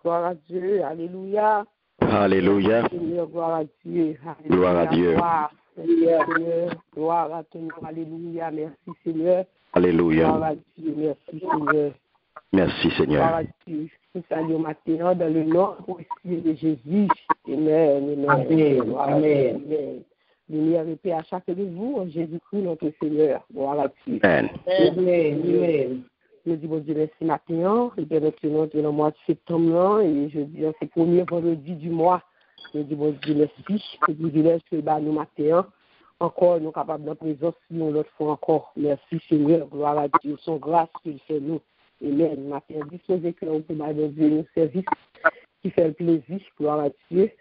gloire à Dieu, alléluia. Alléluia. Seigneur, gloire à Dieu. Alléluia. Gloire à Dieu. Seigneur, gloire à ton nom, alléluia. Merci Seigneur. Alléluia. Gloire à Dieu, merci Seigneur. Merci Gloire Seigneur. à Dieu. Nous saluons maintenant dans le nom précieux de Jésus. Amen, amen. Amen. Amen. Lumière et paix à chacun de vous en Jésus-Christ notre Seigneur. Gloire à Dieu. Amen. Amen. Je dis bon Dieu merci matin. Et bien maintenant, dans le mois de septembre, et je dis c'est le premier vendredi du mois. Je dis bon Dieu merci. C'est le privilège que nous matin. Encore, nous sommes capables de présence, nous l'autre fois encore. Merci Seigneur. Gloire à Dieu. Son grâce qu'il fait nous. Amen. Matin, disposé que nous pouvons donner un service qui fait le plaisir. Gloire à Dieu.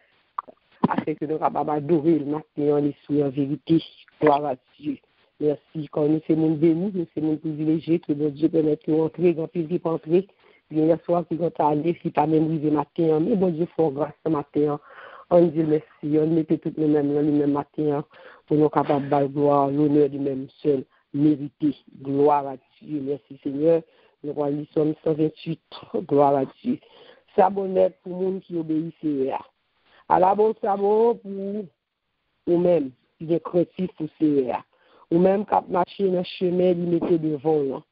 Afin que nous sommes capables d'adorer le matin en l'esprit en vérité. Gloire à Dieu. Merci. Quand nous sommes bénis, nous sommes privilégiés, que notre Dieu permette de rentrer, quand il peut entrer. Hier soir, qui est allé, qui pas même arrivé matin. Mais bon Dieu, fort grâce ce matin. On dit merci. On mettait toutes les mêmes le même matin pour nous capables de gloire, l'honneur du même seul, mérité. Gloire à Dieu. Merci Seigneur. Nous voyons Somme 128. Gloire à Dieu. S'abonner pour les gens qui obéissent. À la bonne sabon pour nous-mêmes, qui est créatif pour ces ou même quand marcher dans le chemin, il mettait devant.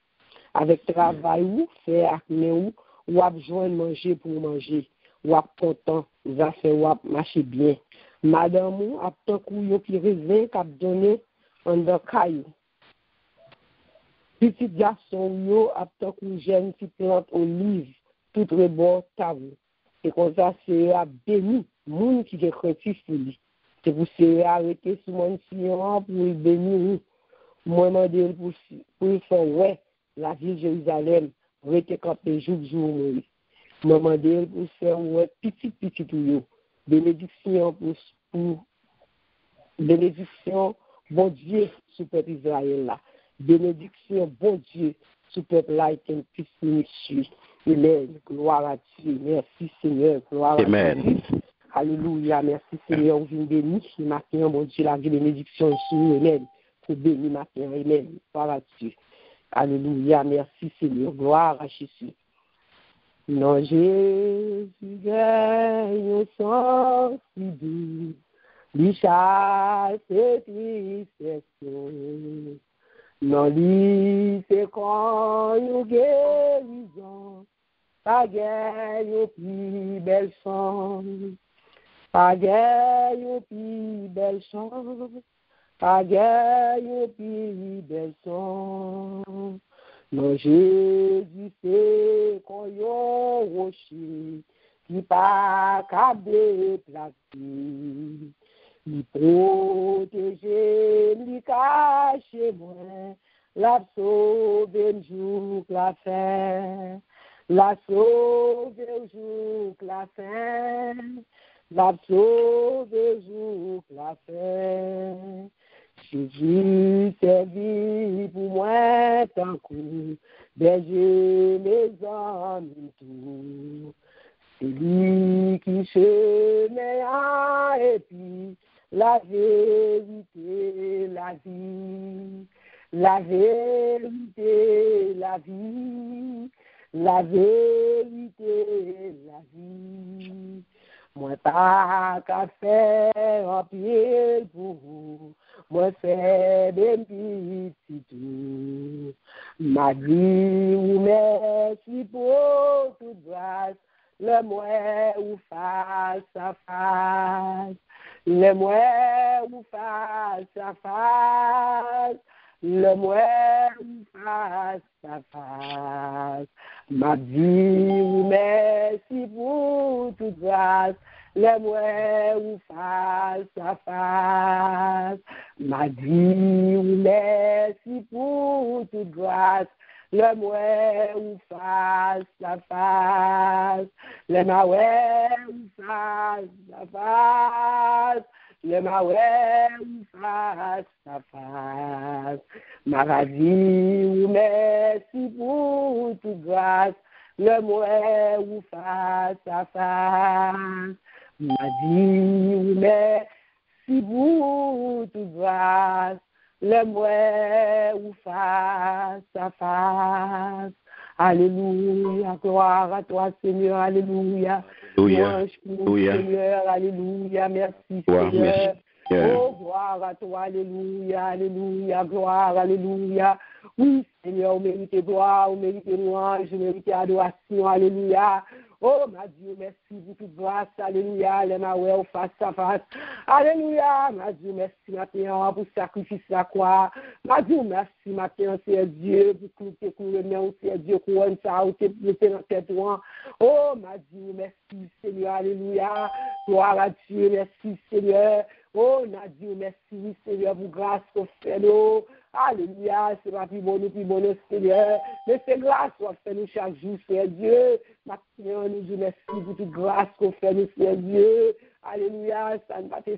Avec travail ou faire acné ou à joindre manger pour manger, ou à content, vous avez fait ou à marcher bien. Madame ou à tant que qui revient, qui a donné en de caillou. Petit garçon ou à tant que jeune qui plante olive, tout rebord tabou. Et comme ça, c'est à béni, monde qui est créatif pour lui. C'est pour se arrêter sur mon sillon pour le bénir. Moi, je dis pour faire ouais, la ville de Jérusalem, rester campé jour. Moi, je dis pour faire ouais, petit tout yo. Bénédiction pour bénédiction, bon Dieu, sur le peuple Israël là. Bénédiction, bon Dieu, sur le peuple là, et un petit ministère. Amen. Gloire à Dieu. Merci Seigneur. Gloire à Dieu. Alléluia. Merci Seigneur. On vient béni. Ce matin, bon Dieu, la bénédiction sur nous. Amen. Pour bénir matin. Amen. Gloire à Dieu. Alléluia. Merci Seigneur. Gloire à Jésus. Non, Jésus gagne au sang si doux. Lui chasse et tristesse. Non, lui, c'est quand nous guérison. Pas gagne au plus belle chance. Pas gagne au plus belle chance. Pas gagne au plus belle chance. Non, Jésus, c'est qu'on y a rocher. Qui pas qu'à déplacer. Il protège, il cache moi. La sauve un jour la fin. La sauve un jour la fin. La sauve un jour la fin. Jésus servi pour moi tant que berger mes amis tout. C'est lui qui chemin et puis la vérité, la vie. La vérité, la vie. La vérité, la vie. Moi, pas qu'à faire un pied pour vous. Moi, fais des petits tout. Ma vie, ou merci pour toute grâce. Le moi ou face à face. Le moi ou face à face. Le moi ou face à face. Ma vie ou merci pour toute grâce. Le moi ou face à face. Ma vie ou merci pour toute grâce. Le moi ou face à face. Le ma ou face à face. Le ma ou face à face. Ma vie ou merci pour toute grâce. Le moi ou face à face. Ma vie ou merci pour toute grâce. Le moi ou face à face. Alléluia, gloire à toi, Seigneur, alléluia. Louange pour nous, Seigneur, alléluia, merci, Seigneur. Oh, gloire à toi, alléluia, alléluia, gloire, alléluia. Oui, Seigneur, vous méritez gloire, vous méritez louange, vous méritez adoration, alléluia. Oh, ma Dieu, merci pour toute grâce, alléluia, les mains face à face. Alléluia, ma Dieu, merci matin pour sacrifice à quoi. Ma Dieu, merci matin, c'est Dieu, pour que tu couvres le c'est Dieu, couronne ça, ou tu es dans tête. Oh, ma Dieu, merci, Seigneur, alléluia. Gloire à Dieu, merci, Seigneur. Oh, Dieu, merci, Seigneur, pour grâce qu'on fait nous. Alléluia, c'est pas plus bon, Seigneur. Mais c'est grâce qu'on fait nous chaque jour, Seigneur Dieu. Maintenant, nous disons merci pour toute grâce qu'on fait nous, Seigneur Dieu. Alléluia, ça ne va pas te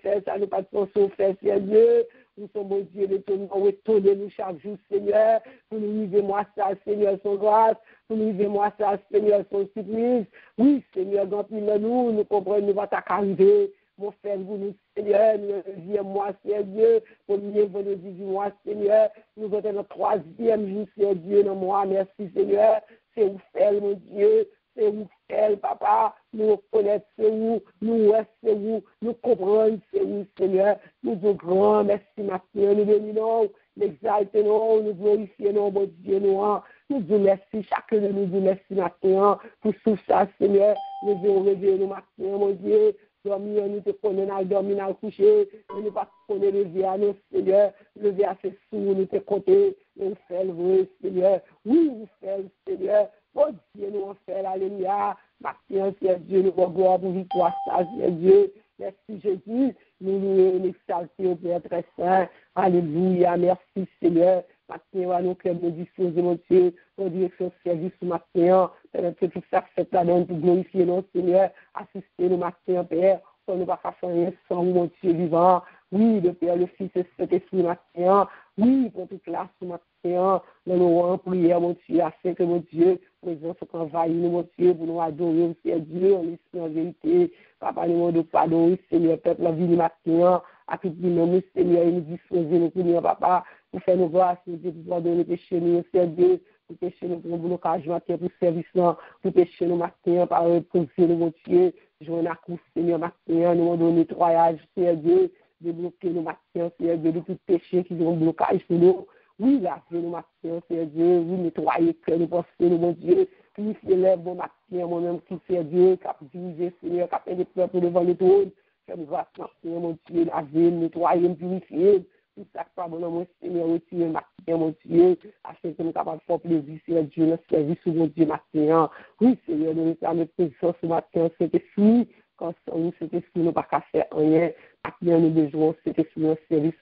faire, ça ne va pas te faire, Seigneur Dieu. Nous sommes bon Dieu, retournez-nous chaque jour, Seigneur. Pour nous vivre moi ça, Seigneur, sans grâce. Pour nous vivre moi ça, Seigneur, sans surprise. Oui, Seigneur, remplis-nous, nous comprenons, nous va t'arriver. Mon frère, vous nous, Seigneur, nous moi, Seigneur Dieu, pour nous vendredi du mois, Seigneur, nous sommes dans le 3e jour, Seigneur Dieu, dans moi, merci, Seigneur, c'est où faire, mon Dieu, c'est où faire, papa, nous reconnaître, c'est où, nous c'est où, nous comprendre, c'est où, Seigneur, nous disons grand, merci, matin, nous bénissons, nous exaltons, nous glorifions, mon Dieu, nous disons merci, chacun de nous dit merci, matin, pour tout ça, Seigneur, nous disons réveiller nous, matin, mon Dieu, dormir, nous te connaissons, dormir, nous coucher, nous pas connaître le vie à nous, Seigneur, le vie à ses sous, nous te compter, nous faire le vrai, Seigneur, oui, nous faire le Seigneur, oh Dieu, nous en faire, alléluia, merci, Seigneur Dieu, nous avons gloire pour victoire, ça, Seigneur Dieu, merci Jésus, nous exalter au Père très saint, alléluia, merci Seigneur, maintenant, nous cœurs nous disposer, mon Dieu, en direction service ce matin, permettre que tout ça fait là-dedans pour glorifier notre Seigneur, assister le matin, Père, pour ne pas faire rien sans mon Dieu vivant. Oui, le Père, le Fils et cet esprit matin. Oui, pour toute la ce matin, nous nous en prière, mon Dieu, afin que mon Dieu, présence envahit nous, mon Dieu, pour nous adorer aussi à Dieu, en esprit, en vérité. Papa, nous demandons pardon, Seigneur, peuple, la vie du matin, à tout le monde, Seigneur, et nous disposer, nous prions, papa, pour faire nos grâces, nous Dieu, pour pardonner les péchés, nous, Seigneur Dieu, pour pécher nous pour blocage matin, pour service, pour pécher nous matin, par pour nous, mon Dieu, joindre à coup, Seigneur, matin, nous demandons nettoyage, Seigneur Dieu, débloquer nos matins, Seigneur Dieu, de tout péché qui ont blocage sur nous. Oui, laver nos matins, Seigneur Dieu, oui, nettoyer cœur, nos pensées, mon Dieu, purifier les bons matins, mon-même qui, Seigneur Dieu, qui a dirigé, Seigneur, qui a fait des peuples devant le trône, faire nous grâce matin, mon Dieu, laver, nettoyer, purifier, tout ça, pardon, mon Seigneur, retirer matin, mon Dieu, afin que nous soyons capables de faire plaisir, Seigneur Dieu, notre service, mon Dieu, matin. Oui, Seigneur, nous réclamons présence ce matin, c'est esprit, quand nous, cet esprit, nous pas qu'à faire rien. Maintenant, nous besoin, cet esprit, notre service,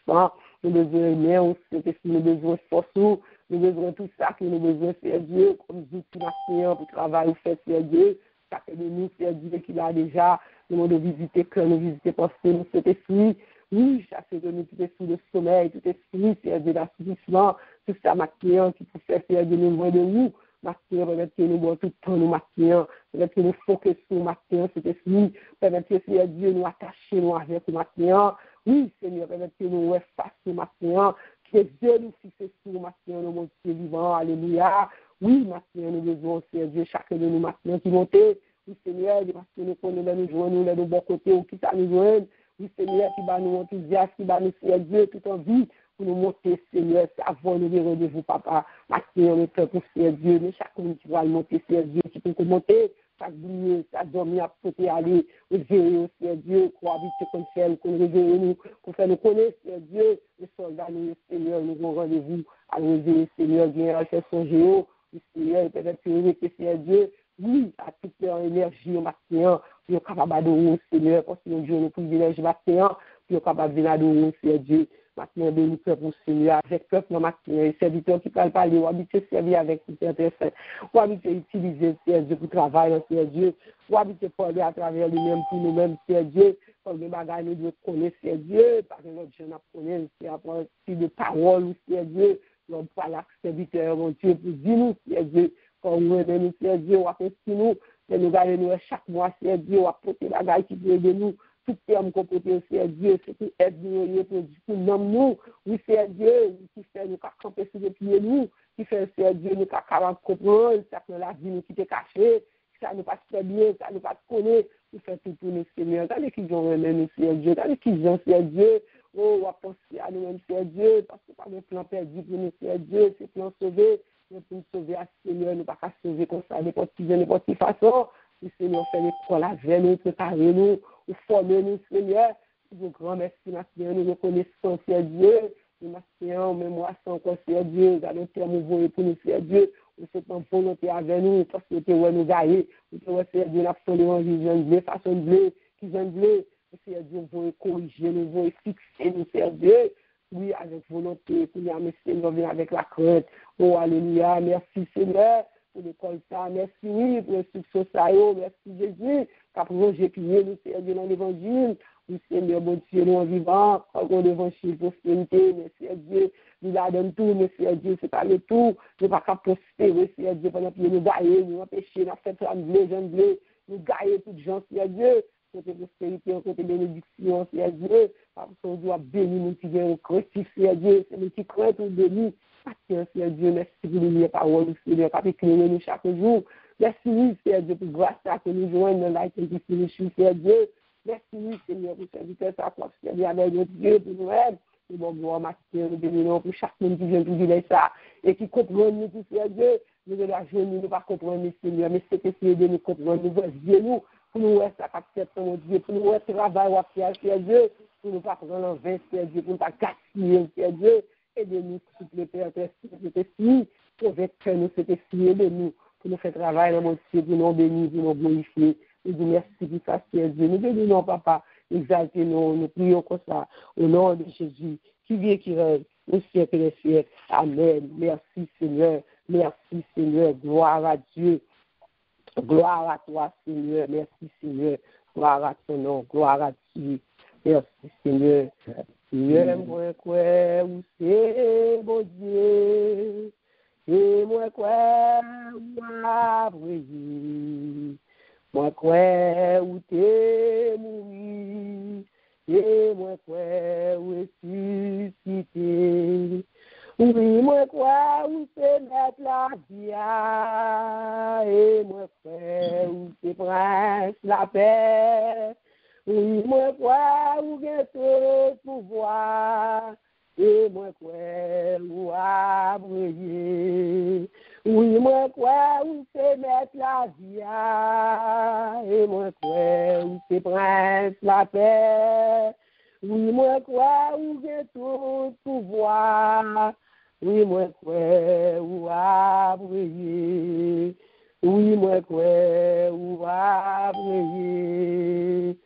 nous besoin aimer, cet esprit, nous besoin force, nous besoin tout ça que nous besoin, Seigneur Dieu, comme outils matin, pour travailler, faire, Seigneur Dieu, chacun de nous, Seigneur Dieu, qui l'a déjà, nous devons visiter cœur, nous visiter pensée, nous, cet esprit. Oui, chacun de nous, tout esprit de sommeil, tout esprit, Seigneur Dieu, d'assouplissement, tout ça, matin, qui peut faire, Seigneur Dieu, nous voir de nous. Matin, permettre que nous boivons tout le temps, nous matin, permettre que nous focus sur le matin, cet esprit, permettre que Seigneur Dieu nous attacher, nous avec le matin. Oui, Seigneur, permettre que nous effacer le matin, que Dieu nous fixe sur le matin, nous mon Dieu vivant, alléluia. Oui, matin, nous besoin, Seigneur Dieu, chacun de nous matin qui monte. Oui, Seigneur, parce que nous connaissons, nous joignons, nous de bon côté, ou qui ça nous joigne. Oui, Seigneur, qui va nous enthousiasme, qui va nous, Seigneur Dieu, tout en vie. Pour nous monter, Seigneur, avant nous les rendez-vous, papa. Maintenant, on est prêt pour Seigneur Dieu, mais chacun qui va monter, Seigneur Dieu, qui peut monter, chaque briller, chaque dormir, à côté, aller, réveiller, Seigneur Dieu, pour habiter comme celle, qu'on réveille nous, pour faire nous connaître, Seigneur Dieu, les soldats, nous, Seigneur, nous avons rendez-vous, à réveiller, Seigneur, bien, à faire son géo, Seigneur, peut-être que Seigneur Dieu, oui, à toute leur énergie au matin, pour être capable d'adorer, Seigneur, parce que Dieu nous privilège matin, pour être capable d'adorer, Seigneur Dieu. Maintenant, béni peuple pour Seigneur, avec peuple matin, les serviteurs qui parlent parler, ou habiter servir avec tout intéressant, ou habiter utiliser Seigneur Dieu pour travailler, Seigneur Dieu, ou habiter parler à travers lui-même pour nous-mêmes, Seigneur Dieu, comme des bagages nous devons connaître, Seigneur Dieu, parce que notre jeune a connaître, c'est à partir de paroles, Seigneur Dieu, l'on parle à serviteur, mon Dieu, pour dire nous, Seigneur Dieu, quand nous aidons, Seigneur Dieu, on va faire nous, nous gardons nous chaque mois, Seigneur Dieu, on va porter la bagaille qui peut aider nous. Tout terme qu'on peut faire, Dieu, c'est pour aider nous, pour nous. Oui, c'est Dieu qui fait nous camper sur les pieds nous, qui fait, Seigneur Dieu, nous pas capables de comprendre, ça que la vie nous qui t'est cachée, ça nous passe très bien, ça nous passe connaître, nous fait tout pour nous, Seigneur. Quand les gens remettent nous, Seigneur Dieu, quand les gens, Seigneur Dieu, oh, on va penser à nous-mêmes, Seigneur Dieu, parce que pas de plan perdu pour nous, Seigneur Dieu, c'est plan sauvé, nous pour nous sauver à Seigneur, nous pas qu'à sauver comme ça, n'importe quelle façon, le Seigneur fait l'école avec nous, préparer nous, ou former nous, Seigneur, nous grand merci, Seigneur, nous reconnaissons, Seigneur Dieu, nous Seigneur, mémoire sans quoi, Seigneur Dieu, dans le terme envoyé pour nous, Seigneur Dieu, nous sommes en volonté avec nous, parce que nous gagnons, nous Seigneur Dieu, nous faisons l'évangile, façon de blé, qui vient de blé, Seigneur Dieu, nous voulons corriger, nous voulons fixer, nous, Seigneur Dieu, oui, avec volonté, Seigneur, mais Seigneur, vient avec la crainte, oh, alléluia, merci, Seigneur, pour l'école ça, merci, oui, pour l'instruction ça, merci, Jésus, car pour j'ai prié, nous, Seigneur Dieu, dans l'évangile, oui, Seigneur, bon Dieu, nous en vivant, encore l'évangile, prospérité, merci, Dieu, nous la donne tout, merci, Dieu, c'est pas le tout, nous pas qu'à prospérer, Seigneur Dieu, pendant que nous gagnons, nous empêcher, nous faire trembler, nous gagnons toutes les gens, Seigneur Dieu, côté prospérité, côté bénédiction, Seigneur Dieu, parce qu'on doit bénir nous qui viennent au Christ, Seigneur Dieu, c'est nous qui croyons pour bénir. Seigneur Dieu, merci pour les paroles, Seigneur, qui éclairent nous chaque jour. Merci, Seigneur Dieu, pour grâce à que nous joignons dans la Saint-Esprit, Seigneur Dieu. Merci, Seigneur, pour servir sa force, Seigneur, avec notre Dieu, pour nous aider. Et bon, gloire, ma Seigneur, nous bénissons pour chaque monde qui vient pour dire ça, et qui comprend nous, Seigneur Dieu. Nous de la journée, nous ne pas comprendre, Seigneur, mais c'est essayer de nous comprendre, nous voici nous, pour nous être capable, mon Dieu, pour nous être travail, Seigneur Dieu, pour nous pas prendre en vain, Seigneur Dieu, pour nous pas gaspiller, Seigneur Dieu. Aidez-nous, s'il vous plaît, Père, c'était si, pour que nous, c'était si, aidez-nous, pour nous faire travailler dans mon Dieu, pour nous bénir, pour nous glorifier. Nous disons merci pour ça, Seigneur Dieu. Nous bénissons, Papa, exaltez-nous, nous prions comme ça, au nom de Jésus, qui vient, qui règne, au siècle des siècles. Amen. Merci, Seigneur. Merci, Seigneur. Gloire à Dieu. Gloire à toi, Seigneur. Merci, Seigneur. Gloire à ton nom. Gloire à Dieu. Merci, Seigneur. Seigneur, moi, quoi, où c'est, mon Dieu, et moi, quoi, où a brillé, moi, quoi, où t'es mouru, et moi, quoi, où est suscité, oui, moi, quoi, où c'est mettre la vie, et moi, quoi, où c'est prince la paix. Oui, moi, quoi, où vient tout pouvoir, et moi, quoi, où a brillé. Oui, moi, quoi, où c'est mettre la vie, et moi, quoi, où c'est prince la paix. Oui, moi, quoi, où vient tout pouvoir, oui, moi, quoi, où a brillé. Oui, moi, quoi, où a brillé.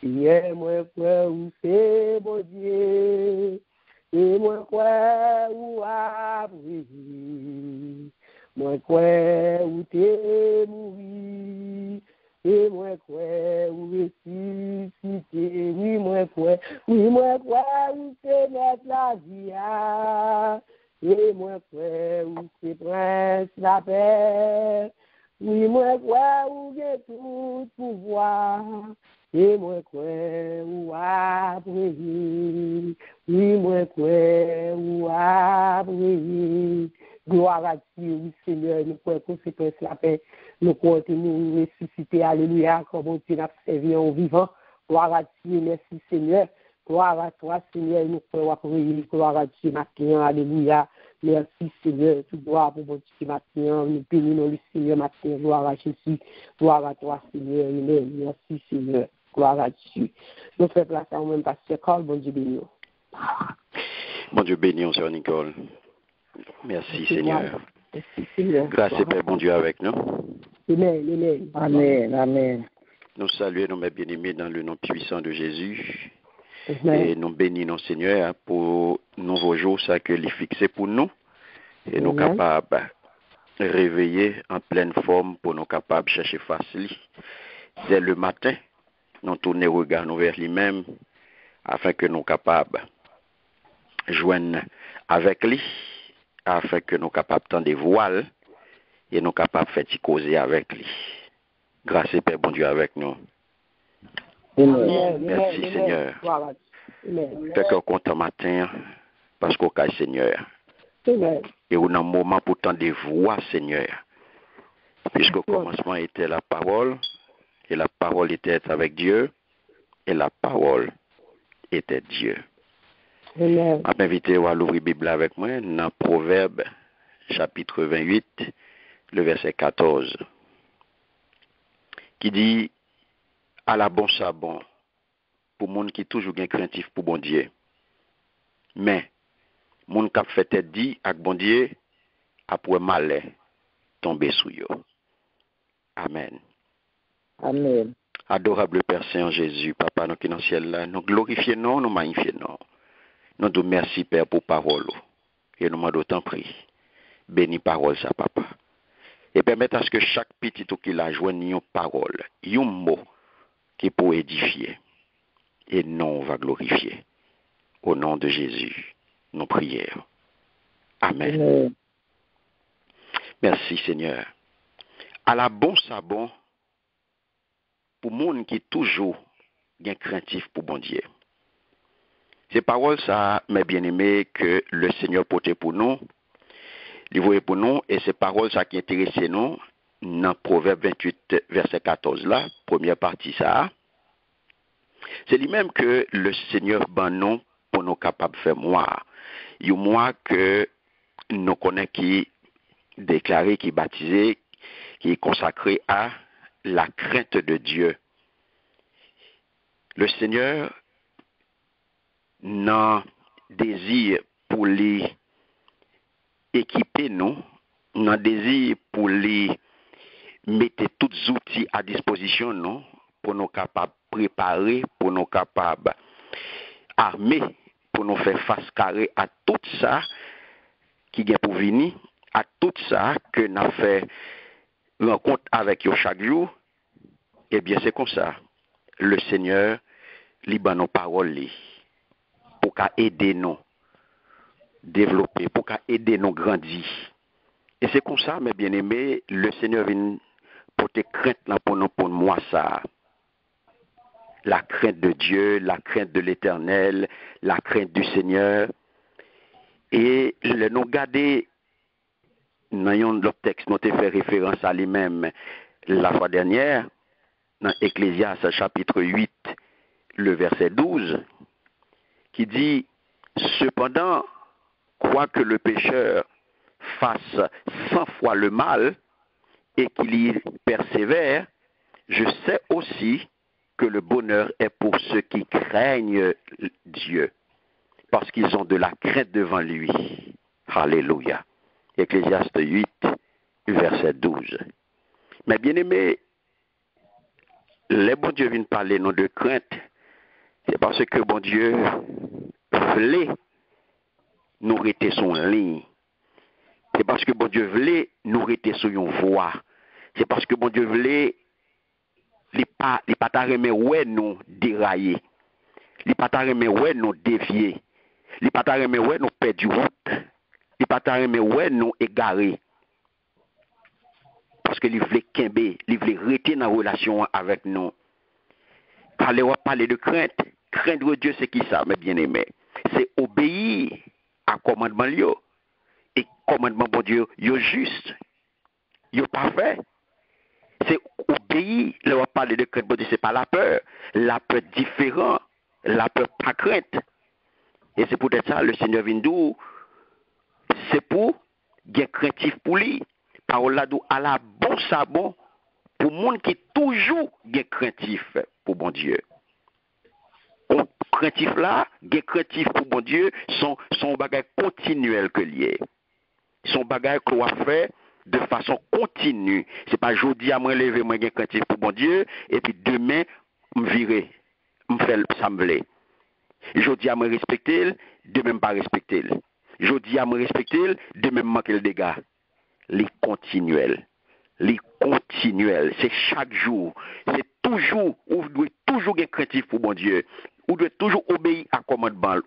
Hier, moi, quoi, où c'est, mon Dieu, et moi, quoi, où a brillé, moi, quoi, où t'es mouru, et moi, quoi, où ressuscité, oui, moi, quoi, où c'est mettre la vie, et moi, quoi, où c'est prince la paix, oui, moi, quoi, où j'ai tout pouvoir, et moi, quoi, où a brillé, oui, moi, quoi, où a brillé. Gloire à Dieu, oui, Seigneur, nous croyons conséquence la paix, nous croyons nous ressusciter, alléluia, comme Dieu n'a servi en vivant. Gloire à Dieu, merci, Seigneur. Gloire à toi, Seigneur, nous croyons à prier. Gloire à Dieu, maintenant, alléluia. Merci, Seigneur, tout gloire pour mon Dieu, maintenant. Nous bénissons le Seigneur, maintenant. Gloire à Jésus. Gloire à toi, Seigneur. Amen. Merci, Seigneur. Gloire à Dieu. Nous faisons place à nous-mêmes, Pasteur Carl, bon Dieu béni. Bon Dieu béni, Sœur Nicole. Merci, Seigneur. Merci, Seigneur. Grâce et paix, bon Dieu, avec nous. Amen, amen. Amen, amen. Nous saluons nos bien-aimés dans le nom puissant de Jésus. Amen. Et nous bénissons, Seigneur, pour nouveau jour, ça que les fixé pour nous. Et nous Amen. capables de réveiller en pleine forme pour nous capables de chercher facile. Dès le matin, nous tournons le regard vers lui-même afin que nous capables de joindre avec lui, afin que nous capables de tendre des voiles et nous capables de faire causer avec lui. Grâce et paix, bon Dieu, avec nous. Amen. Merci, Amen. Seigneur. Gloire à Dieu. Amen. Fait qu'on compte matin parce qu'au cas Seigneur. Amen. Et on a un moment pour tendre des voix, Seigneur. Puisqu'au commencement était la parole, et la parole était avec Dieu, et la parole était Dieu. Amen. Je m'invite à l'ouvrir la Bible avec moi dans Proverbe, chapitre 28, le verset 14, qui dit à la bon sabon, pour monde qui toujours bien craintif pour bon Dieu. Mais, monde qui fait tête dit avec bon Dieu, après malheur, tomber sous yo. Amen. Amen. Adorable Père Saint Jésus, Papa, nous qui dans le ciel là, nous glorifions, nous magnifions. Nous te merci, Père, pour parole. Et nous demandons tant prie. Bénis parole, ça, Papa. Et permettre à ce que chaque petit qui la joigne une parole, un mot qui peut édifier. Et non, on va glorifier. Au nom de Jésus, nos prières. Amen. Amen. Merci, Seigneur. À la bon sabon, pour monde qui est toujours bien craintif pour bon Dieu. Ces paroles, ça, mes bien-aimés, que le Seigneur portait pour nous, livrer pour nous, et ces paroles, ça qui intéressait nous, dans Proverbe 28, verset 14, là, première partie, ça, c'est lui-même que le Seigneur ban nous pour nous capables de faire moi. Il y a moi que nous connaissons qui déclaré, qui baptisé, qui est consacré à la crainte de Dieu. Le Seigneur n'a désir pour les équiper nous, n'a désir pour les mettre tous les outils à disposition nous, pour nous capables de préparer, pour nous capables armer, pour nous faire face carré à tout ça qui est pour venir, à tout ça que nous avons fait rencontre avec eux chaque jour. Eh bien, c'est comme ça. Le Seigneur libre nos paroles pour aider nous développer, pour aider nous grandir. Et c'est comme ça, mes bien-aimés, le Seigneur vient porter crainte pour nous, pour moi, ça. La crainte de Dieu, la crainte de l'Éternel, la crainte du Seigneur. Et le nous garder, dans le texte, nous avons fait référence à lui-même la fois dernière, dans Ecclésiaste chapitre 8, le verset 12, qui dit, cependant, quoique le pécheur fasse 100 fois le mal et qu'il y persévère, je sais aussi que le bonheur est pour ceux qui craignent Dieu, parce qu'ils ont de la crainte devant lui. Alléluia. Ecclésiaste 8, verset 12. Mais bien aimé, les bon Dieu viennent parler non de crainte, c'est parce que bon Dieu voulait nous rester sur une ligne. C'est parce que bon Dieu voulait nous rester sur une voie. C'est parce que bon Dieu voulait les pas remettre ouais nous dérailler. Les pas remettre ouais nous dévier. Les pas remettre ouais nous perdre du route. Les pas remettre ouais nous égarer. Parce que il voulait kembe, il voulait rester dans la relation avec nous. Parler de crainte. Craindre Dieu, c'est qui ça, mes bien-aimés? C'est obéir à commandement Dieu. Et commandement bon Dieu, il est juste. Il est parfait. C'est obéir. Là, on va parler de crainte, bon Dieu, c'est pas la peur. La peur différente. La peur pas crainte. Et c'est peut-être ça, le Seigneur vient d'où? C'est pour être craintif pour lui. Parole là d'où à la bon sabon pour monde qui est toujours craintif pour bon Dieu. Craintif là, craintif pour bon Dieu, son bagage continuel que lié. Son bagage qu'on va faire de façon continue. C'est pas aujourd'hui à me lever, moi craintif pour bon Dieu, et puis demain, me virer, me faire ça me plaît. Aujourd'hui à me respecter, demain pas respecter. Aujourd'hui à me respecter, demain manquer le dégât. Les continuels. Les continuels, c'est chaque jour, c'est toujours, ou doit toujours être craintif pour bon Dieu, ou doit toujours obéir à commandement,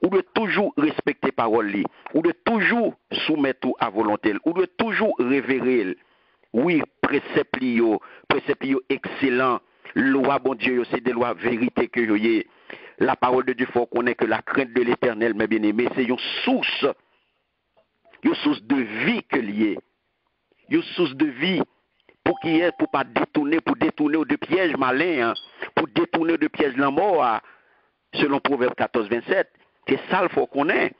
ou doit toujours respecter parole, ou doit toujours soumettre tout à volonté, ou doit toujours révérer. Oui, précepte excellent, loi bon Dieu, c'est des lois vérité que yo y. La parole de Dieu faut connaître que la crainte de l'Éternel, mes bien-aimés, c'est une source une source de vie que lié. Une source de vie pour qui est pour pas détourner de pièges malins, hein, pour détourner de pièges la mort, hein, selon Proverbe 14, 27. C'est ça qu'il faut qu'on ait.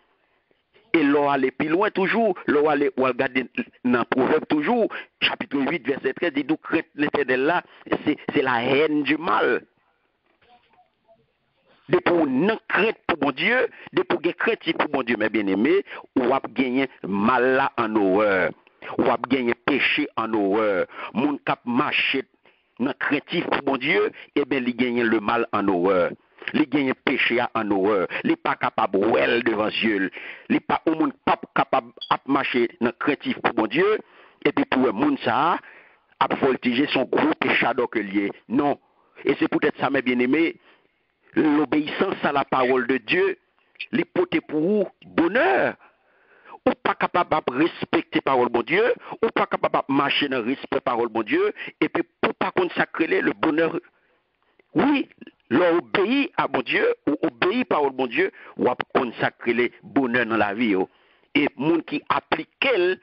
Et l'on aller plus loin toujours, l'on aller regarder dans Proverbe toujours, chapitre 8, verset 13, dit d'où crainte l'éternel là, c'est la haine du mal. De pour non crainte pour mon Dieu, de pour crainte pour mon Dieu, mes bien-aimés, ou a gagné mal là en horreur, ou a gagné péché en horreur. Mon cap marché non craintif pour mon Dieu, eh bien, il gagne le mal en horreur. Il gagne péché en horreur. Il n'est pas capable de well devant Dieu. Il n'est pas capable de marcher non craintif pour mon Dieu. Et puis pour le monde, ça a voltigé son gros péché que lié. Non. Et c'est peut-être ça, mes bien-aimés. L'obéissance à la parole de Dieu, l'hypothèse pour vous, bonheur. Ou pas capable de respecter la parole de mon Dieu, ou pas capable de marcher dans le respect de la parole de mon Dieu, et puis pour pas consacrer le bonheur. Oui, l'obéir à mon Dieu, ou obéir à la parole de mon Dieu, ou à consacrer le bonheur dans la vie. Et les gens qui appliquent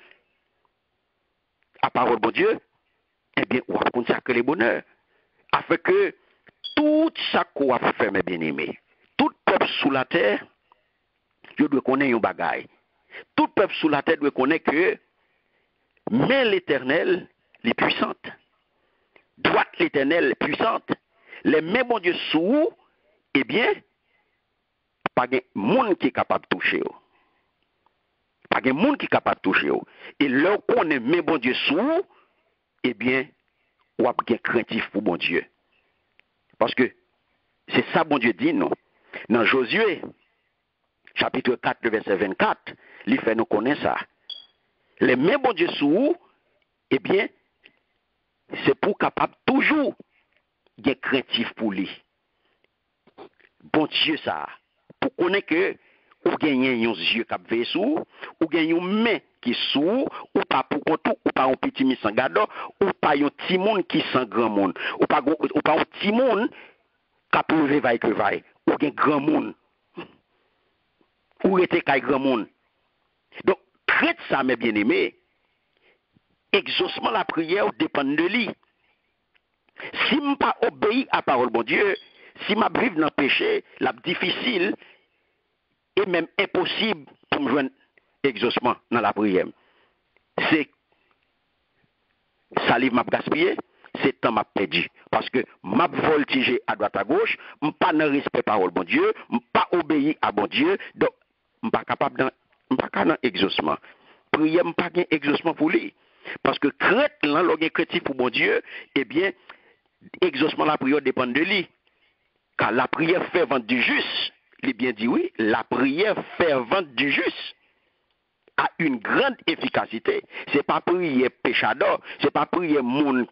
la parole de mon Dieu, eh bien, ou à consacrer le bonheur. Afin que tout ça qu'on a fait, mes bien-aimés, tout peuple sous la terre, je dois connaître un bagaille. Tout peuple sous la terre doit connaître que mais l'Éternel est puissante. Droite l'Éternel est puissante. Les mains bon Dieu sous, eh bien, pas de monde qui est capable de toucher. Pas de monde qui est capable de toucher. Et là qu'on est main bon Dieu sous, eh bien, on a bien craintif pour bon Dieu. Parce que c'est ça bon Dieu dit, non. Dans Josué, chapitre 4, verset 24, il fait nous connaître ça. Les mains bon Dieu sous, eh bien, c'est pour capable toujours d'être craintif pour lui. Bon Dieu ça, pour connaître que ou gagner un yeux qui veille sous, ou gagner une main qui sous, ou pas pour tout, ou pas un petit mis sans gado, ou pas un petit monde qui sans grand monde, ou pas un petit monde qui peut veiller que veille, ou un grand monde, ou était qu'un grand monde. Donc, traite ça, mes bien-aimés, exaucement la prière dépend de lui. Si je n'ai pas obéi à la parole de mon Dieu, si je vis dans le péché, c'est difficile et même impossible pour me joindre exaucement dans la prière. C'est salive m'a gaspillé, c'est temps m'a perdu. Parce que m'a voltigé à droite à gauche, je n'ai pas de respect par la parole de mon Dieu, je n'ai pas obéi à mon Dieu, donc je ne suis pas capable dans exaucement. Prière, je n'ai pas exaucement pour lui. Parce que crête, là, l'organe créatif pour mon Dieu, eh bien, exaucement la prière dépend de lui. Car la prière fervente du juste, il est bien dit oui, la prière fervente du juste a une grande efficacité. C'est pas prière péchador, c'est pas prière monde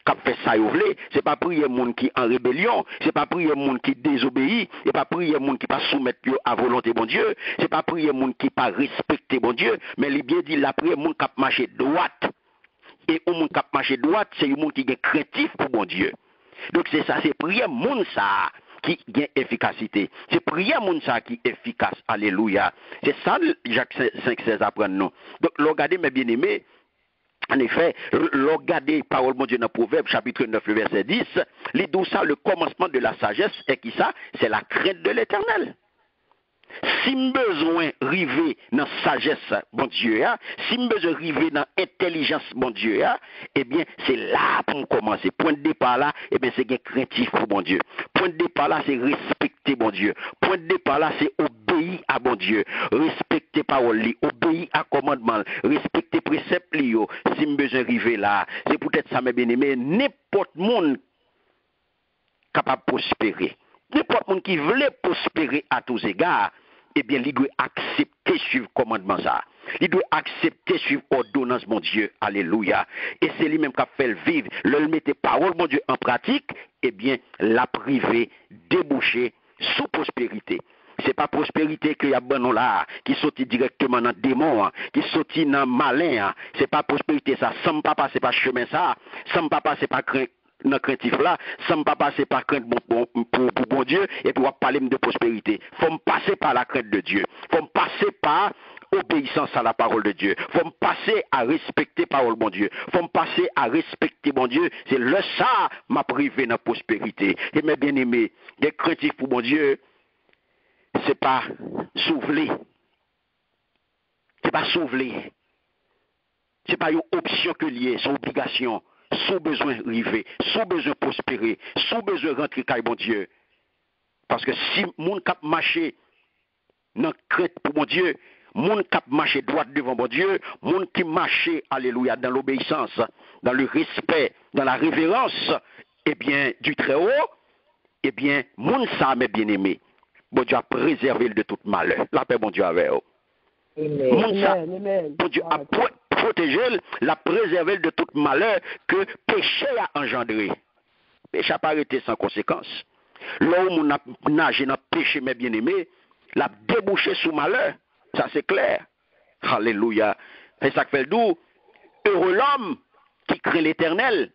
qui fait ça ouvler, c'est pas prière monde qui en rébellion, c'est pas prière monde qui désobéit, c'est pas prière monde qui pas soumettre à volonté bon Dieu, c'est pas prière monde qui pas respecter bon Dieu, mais il est bien dit la prière monde qui marche droite. Et au monde qui marche droite, c'est un monde qui est craintif pour mon Dieu. Donc c'est ça, c'est prière monde ça qui a efficacité. C'est prière monde ça qui est efficace. Alléluia. C'est ça Jacques 5,16 apprend nous. Donc regardez mes bien-aimés, en effet, regardez parole mon Dieu dans Proverbe chapitre 9 verset 10, les dit ça le commencement de la sagesse est qui ça? C'est la crainte de l'Éternel. Si besoin river dans sagesse bon Dieu si besoin river dans intelligence bon Dieu eh bien c'est là pour commencer. Point de départ là, eh bien c'est craintif pour bon Dieu. Point de départ là, c'est respecter bon Dieu. Point de départ là, c'est obéir à bon Dieu. Respecter parole li, obéir à commandement, respecter préceptes li yo. Si besoin river là, c'est peut-être ça mes bien-aimés, n'importe monde capable de prospérer. N'importe monde qui veut prospérer à tous égards, eh bien, il doit accepter suivre le commandement ça. Il doit accepter suivre l'ordonnance, mon Dieu. Alléluia. Et c'est lui-même qui a fait le vivre. Le mettre parole, mon Dieu, en pratique, eh bien, la privé, déboucher sous prospérité. C'est pas prospérité qu'il y a bon là, qui sortit directement dans le démon, qui sortit dans le malin. C'est pas prospérité ça. Sans papa, c'est pas chemin ça. Sans papa, c'est pas dans craintif là, ça me pas passer par crainte pour bon Dieu et puis on va parler de prospérité. Faut me passer par la crainte de Dieu. Faut me passer par obéissance à la parole de Dieu. Faut me passer à respecter parole bon Dieu. Faut me passer à respecter bon Dieu. C'est le ça m'a privé dans la prospérité. Et mes bien-aimés, des craintifs pour bon Dieu, c'est pas s'ouvrir. C'est pas s'ouvrir. C'est pas une option que liée, c'est une obligation. Sous besoin river, sous besoin prospérer, sous besoin rentrer caille bon Dieu. Parce que si moun cap marcher dans crainte pour mon Dieu, moun cap marcher droit devant mon Dieu, moun qui marche, alléluia, dans l'obéissance, dans le respect, dans la révérence, eh bien, du très haut, eh bien, moun ça, mes bien-aimés, bon Dieu a préservé de tout malheur. La paix, bon Dieu, avec eux. Moun ça, bon Dieu a protégé, l'a préservé de tout malheur que péché a engendré. Péché n'a pas arrêté sans conséquence. Là où on a nagé dans le péché, mes bien-aimés, l'a débouché sous malheur. Ça, c'est clair. Alléluia. Et ça fait d'où? Heureux l'homme qui crée l'Éternel,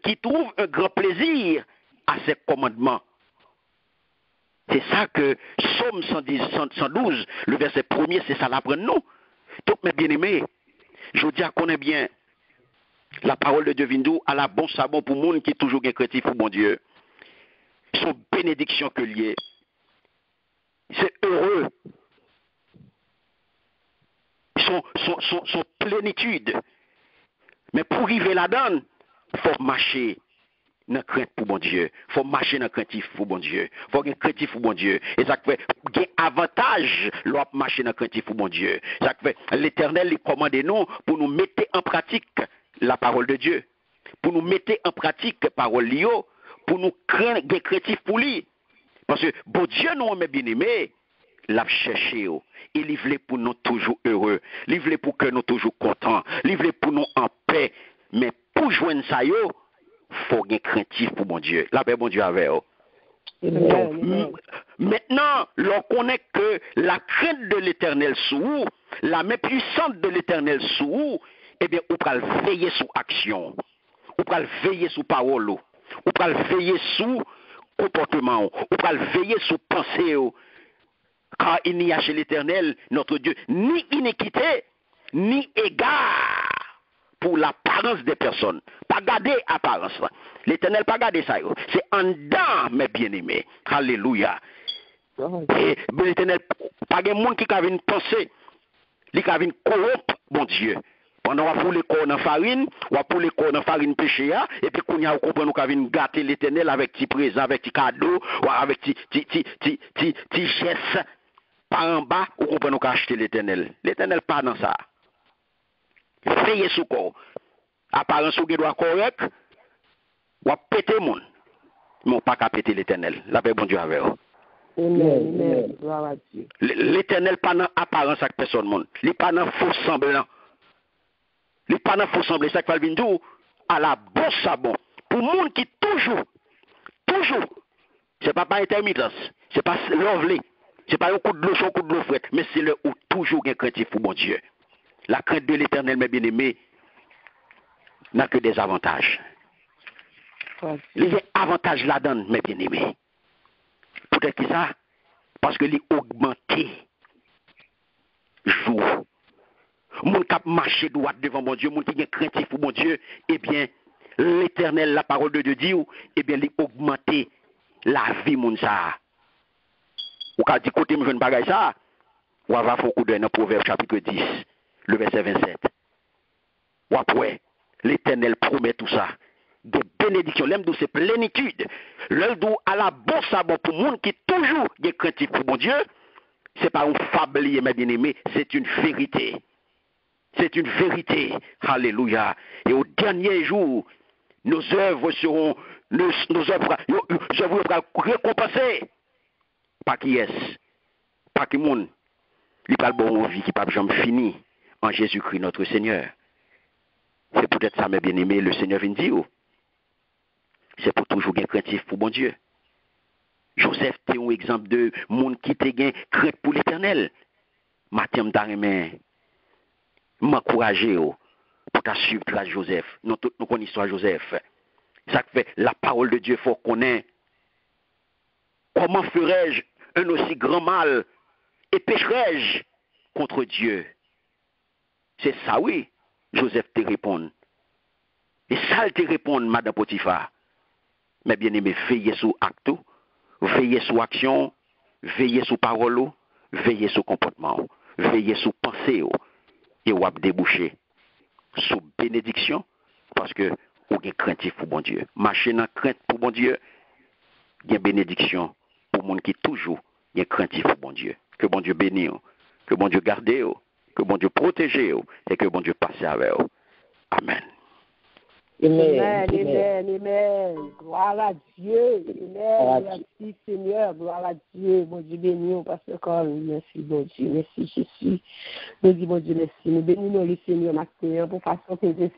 qui trouve un grand plaisir à ses commandements. C'est ça que Psaume 112, le verset 1er, c'est ça l'apprend nous. Donc, mes bien-aimés, je dis à qu'on est bien la parole de Dieu vindou à la bon sabon pour monde qui est toujours créatif pour bon Dieu. Son bénédiction que lié. C'est heureux. Son plénitude. Mais pour arriver là-dedans, il faut marcher dans la crainte pour bon Dieu. Il faut marcher dans le craintif pour bon Dieu. Il faut être craintif pour bon Dieu. Et ça fait un avantage l'on marcher dans le craintif pour bon Dieu. Ça fait l'Éternel lui commande nous pour nous mettre en pratique la parole de Dieu. Pour nous mettre en pratique la parole de Dieu. Pour nous craindre des craintifs pour lui. Parce que bon Dieu nous est bien aimé. L'a cherché. Il voulait pour nous toujours heureux. Il voulait pour que nous toujours contents. Il voulait pour nous en paix. Mais pour joindre ça, il faut être craintif pour mon Dieu. La paix, bon Dieu, avec eux. Donc, maintenant, l'on connaît que la crainte de l'Éternel sous, la main puissante de l'Éternel sous, eh bien, on peut veiller sous action. On peut veiller sous parole. On peut veiller sous comportement. On peut veiller sous pensée. Car il n'y a chez l'Éternel, notre Dieu, ni iniquité, ni égard pour l'apparence des personnes. Pas garder apparence. L'Éternel pas garder ça. C'est en dedans, mes bien-aimés. Alléluia. Et l'Éternel, pas de monde qui a une pensée, qui a une corrompre, mon Dieu. Pendant qu'on a pour les corps dans farine, ou pour les corps dans farine péché, et puis qu'on a compris qu'on a gâter l'Éternel avec petit présent, avec petit cadeau, ou avec petit geste par en bas, ou qu'on peut nous acheter l'Éternel. L'Éternel pas dans ça. Veillez sous corps. Apparence ou doit correct, ou à péter le monde. Mais pas qu'à péter l'Éternel. La paix, bon Dieu, avec eux. L'Éternel pas dans apparence avec personne monde. Il pas dans faux semblant. Il pas dans faux semblant. Ça fait venir à la bon sabon. Pour monde qui toujours, c'est pas intermittence, c'est pas l'envelé, c'est pas un coup de l'eau chaud, un coup de l'eau frette, mais c'est le où toujours un craintif pour mon Dieu. La crainte de l'Éternel, mes bien-aimés, n'a que des avantages. Les avantages là-dedans, mes bien-aimés. Peut-être que ça, parce que les augmenté jour. Mon cap marché droit devant mon Dieu, mon qui est craintif pour mon Dieu, eh bien, l'Éternel, la parole de Dieu dit, eh bien, les augmenté la vie, mon ça. Ou quand dit côté, je ne pas ça, ou va faire coup d'œil dans Proverbe chapitre 10, le verset 27. Ou après, l'Éternel promet tout ça. De bénédiction, l'aime d'où c'est plénitude. L'œil d'où à la bon sabon pour monde qui toujours est craintif pour mon Dieu, c'est pas un fablier, mes bien-aimés, c'est une vérité. C'est une vérité. Alléluia. Et au dernier jour, nos œuvres seront, nos œuvres récompensées. Pas qui est-ce? Pas qui monde. Il parle bon vie qui pas jamais fini en Jésus-Christ notre Seigneur. C'est peut-être ça, mes bien-aimés, le Seigneur vient dire. C'est pour toujours bien craintif pour bon Dieu. Joseph était un exemple de monde qui était gain crainte pour l'Éternel. Matin m'daremé m'encourager pour ta suivre Joseph. Nous connaissons l'histoire Joseph. Ça fait la parole de Dieu, faut connaître. Comment ferais-je un aussi grand mal et pécherais-je contre Dieu? C'est ça, oui, Joseph te répond. Et ça, il te répond, Madame Potiphar. Mais bien aimé, veillez sur acte, veillez sur action, veillez sur parole, veillez sur comportement, veillez sur pensée, et vous avez débouché sous bénédiction, parce que vous avez craintif pour bon Dieu. Marcher dans crainte pour bon Dieu, il y a bénédiction pour le monde qui toujours il y a craintif pour bon Dieu. Que bon Dieu bénisse, que bon Dieu garde, que bon Dieu protège, et que bon Dieu passe avec vous. Amen. Amen, amen, amen. Gloire à Dieu. Amen. Merci Seigneur. Gloire à Dieu. Bon Dieu béni, Pasteur Carl. Merci, bon Dieu. Merci Jésus. Nous disons, bon Dieu, merci. Nous bénissons le Seigneur matin pour façon que nous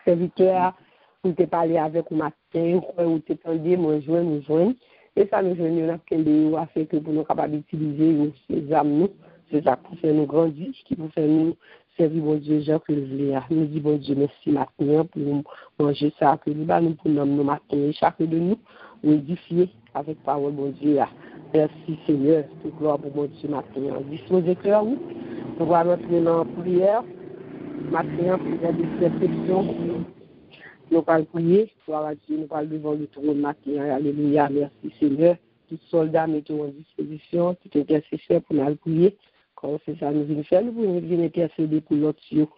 serviteurs pour te parler avec vous matin, ou te tendre, nous joindre. Et ça nous joignons dans quel afin que pour nous capables d'utiliser ces âmes, c'est ça pour faire nous grandir, qui pour faire nous servir bon Dieu, Jean que nous nous dit bon Dieu, merci matin pour manger ça, que nous nous pour nous matin, chacun de nous, nous édifier avec parole bon Dieu. Merci Seigneur, toute gloire pour bon Dieu matin. Disposez cœur, nous allons entrer dans la prière, matin, prière de perception. Nous allons prier, gloire à Dieu, nous allons devant le trône matin. Alléluia, merci Seigneur. Tout soldat mettons en disposition, tout intercesseur pour nous prier. Quand c'est ça, nous venons faire, nous venons intercéder pour l'autre, qui n'est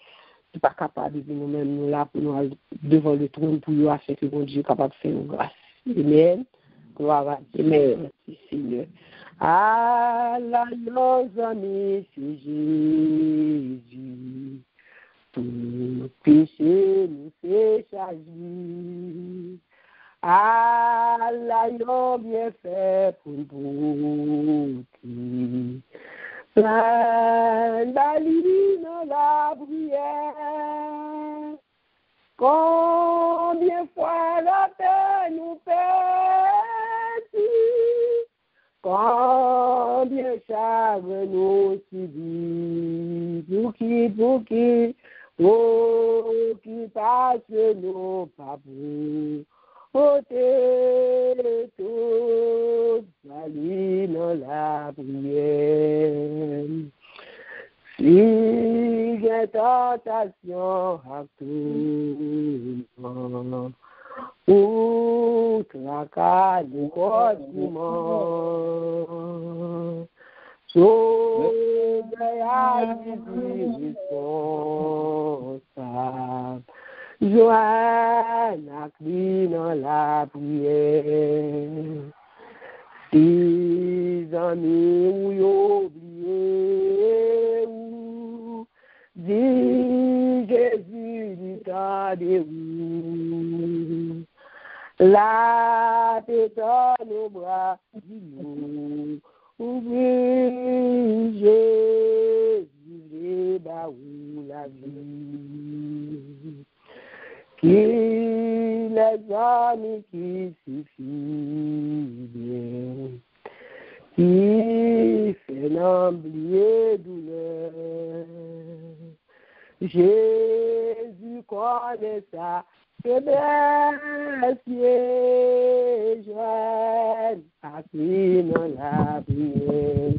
pas capable de nous-mêmes, nous là, pour nous aller devant le trône, pour nous afin que mon Dieu est capable de faire une grâce. Amen. Gloire à Dieu. Merci Seigneur. Alliance amis, c'est Jésus. Tout péché nous fait charger. Alliance bien fait pour nous. Plein d'alis dans la prière, combien fois la paix nous pèse, combien chagrin nous subit, pour qui passe nos papous. Ôtez toute l'alis dans la prière. Si il y a tentation à tout moment, ou tracas du continent, sauve à Jésus responsable. Joanne a crié dans la prière. Si amis ou oublié ou dit Jésus du temps de vous. La tête dans nos bras du nous. Oublie Jésus les baou la vie. Qui les amis qui suffit bien, qui fait n'oublier douleur. Jésus connaît sa faiblesse, jeune, assis dans la prière.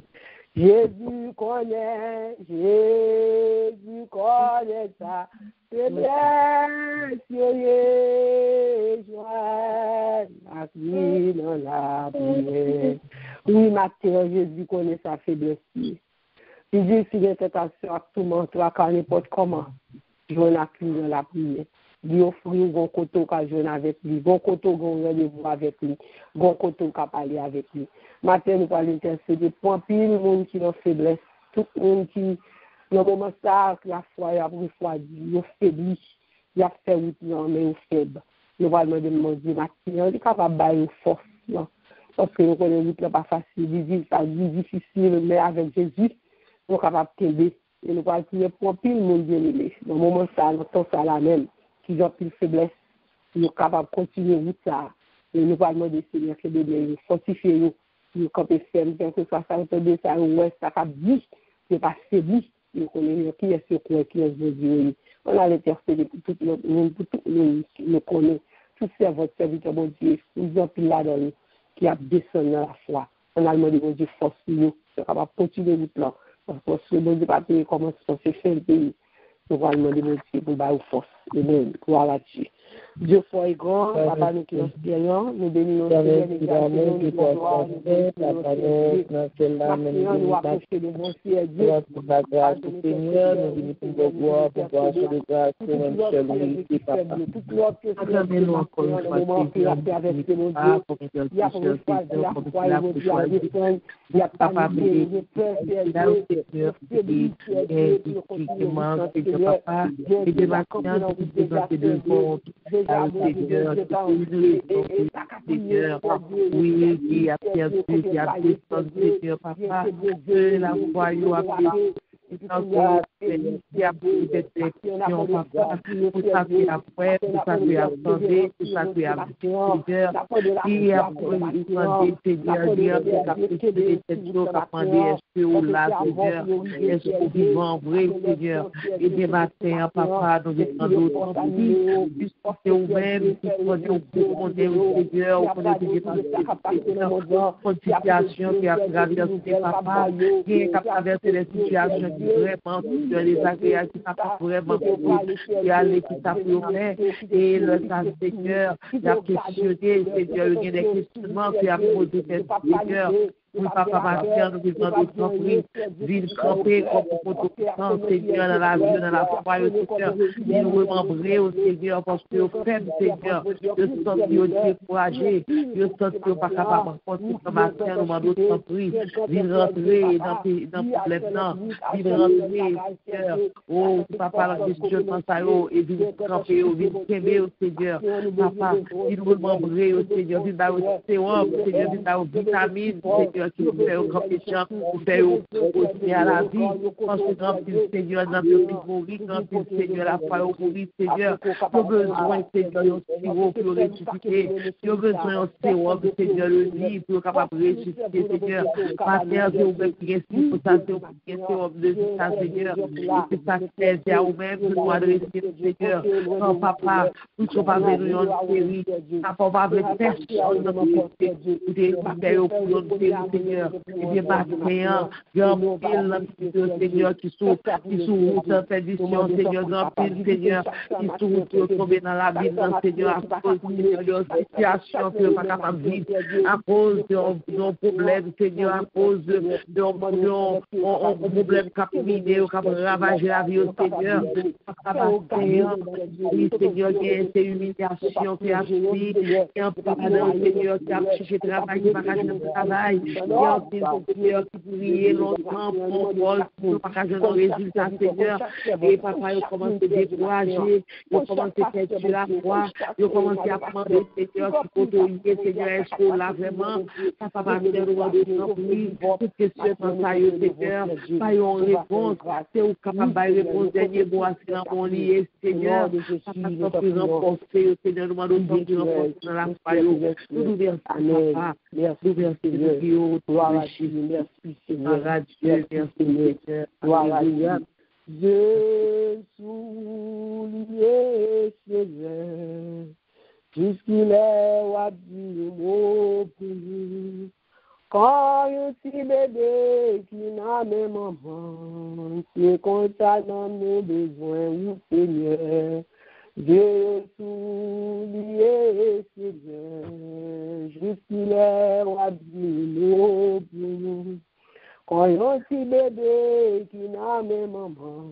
Jésus connaît ça. C'est bien, assis dans la prière. Oui, matin, Jésus connaît sa faiblesse. Il dit, si l'intentation à tout le monde, toi, quand n'importe comment, je n'ai plus dans la prière. Il offre un bon côté qu'à jouer avec lui, bon côté qu'on rendez-vous avec lui, bon côté qu'on parler avec lui. Matin, nous allons intercéder pour pile le monde qui a une faiblesse, tout le monde qui, dans le moment ça, la foi, il a refroidi, il a faibli, il a fait route, mais il est faible. Nous allons demander, matin, on est capable de faire une force, parce que nous connaissons route pas facile, ça dit difficile, mais avec Jésus, nous sommes capables de t'aider. Et nous allons prier pour pile le monde bien aimé. Dans le moment ça, nous sommes ça là même. Qui ont plus de faiblesse, nous sommes capables de continuer route ça. Et nous allons demander Seigneur que de bien fortifier nous, nous camper ferme, que ce soit ça, entendez ça, ouest, ça cap dit, c'est pas faibli, nous connaissons qui est ce quoi, qui est Jésus. On a l'intercéder pour tout le monde, pour tout le monde qui nous connaît. pour faire votre serviteur, mon Dieu, nous en pile là-dedans, qui a descendu dans la foi. On a demandé, mon Dieu, force nous, c'est capable de continuer le plan. Parce que mon Dieu, pas payer comment ça se fait le pays. Nous allons demander, mon Dieu, pour bailler force. Amen. Gloire à Dieu. Dieu fort et grand, papa, nous qui nous espérons, nous bénissons Seigneur, nous gloire, nous approcher de bon ciel, Dieu, pour la grâce du Seigneur, nous venons pour vos gloires, pour voir sur les grâces, pour même seul et papa. Acclamez-nous encore une fois, Seigneur, pour que tu aies choisi, pour que tu aies choisi, papa, là où Seigneur, qui manque, Seigneur, papa, et de maintenant, nous te présenter devant Seigneur, Seigneur, oui, qui a perdu, qui a descendu, Seigneur, papa, que la foi, qui a pris des questions, papa, pour ça qui a fait, pour ça qui a attendu, pour ça qui a Seigneur, qui a demandé, Seigneur, Dieu, qui a pris cette chose, a demandé, est-ce que vous là, Seigneur, est-ce que vous vivez en vrai, Seigneur, et des matins, papa, nous descendons autant de vie, puisque c'est vous-même, qui prenez au Seigneur, vous connaissez des situations qui a traversé, papa, qui a traversé les situations qui vraiment, désagréables, qui n'a vraiment qui a qui t'a fait, et le Seigneur, il a questionné, Seigneur, il y a des questionnements qui a posé, Seigneur. Oui, papa, Martin, nous disons de compris, ville campée, comme pour tout Seigneur, dans la vie, dans la foi, Seigneur, il remembrer au Seigneur, parce que au faible, Seigneur, le senti au découragé, le senti au pas capable de continuer, Martin, nous demandons de compris, il rentrer dans le problème, il rentrer, Seigneur, oh, papa, la questionnement, ça, et ville campée, ville quémée, au Seigneur, papa, il remembrer au Seigneur, il va au sérum, Seigneur, il va aux vitamines, Seigneur, qui nous fait au grand péchant, qui nous fait aussi à la vie, quand c'est grand Seigneur, dans le petit mourir, quand Seigneur, la foi au mourir, Seigneur, nous avons besoin, Seigneur, de sirop pour ressusciter, nous avons besoin de sirop, Seigneur, le lit, pour capable de ressusciter, Seigneur, Pater, c'est vous-même qui restez pour ça, c'est vous qui restez au de ça, Seigneur, et c'est ça qui c'est à vous-même que nous adresser, Seigneur, non, papa, nous ne sommes pas venus en série, papa, on va avec personne dans notre côté, pour des batailles pour notre Seigneur, et bien matin, grand pile, Seigneur, qui sous route en perdition, Seigneur, grand pile, Seigneur, qui sous route tomber dans la vie, Seigneur, à cause de situation que pas capable de vivre, à cause de nos problèmes, Seigneur, à cause de nos problèmes qui ont miné, qui ont ravagé la vie au Seigneur, oui, Seigneur, c'est humiliation qui a suivi, qui a pardon, Seigneur, qui a cherché travail, qui n'a pas cherché travail, Seigneur, qui priait longtemps pour partager nos résultats, Seigneur. Et papa, il a commencé à décourager, il a commencé à faire sur la foi, il a commencé à demander, Seigneur, qui côtoyer, Seigneur, est-ce qu'on l'a vraiment? Papa, va faire le roi de temps, oui, toutes questions dans ça, Seigneur, pas une réponse, c'est où capable de répondre, dernier mot, à ce qu'on a lié, Seigneur, papa, quand tu renforcer, Seigneur, nous demandons de renforcer dans la foi, nous nous versons, papa, nous versons, merci Seigneur, Dieu, merci Seigneur, Alléluia. Je soulier Seigneur, jusqu'il est à dire mot pour lui. Quand un petit bébé qui n'a même maman, c'est comme ça dans nos besoins, oui Seigneur. Je soulier Seigneur, jusqu'il est à dire mot pour lui. Quand un petit bébé qui n'a même maman,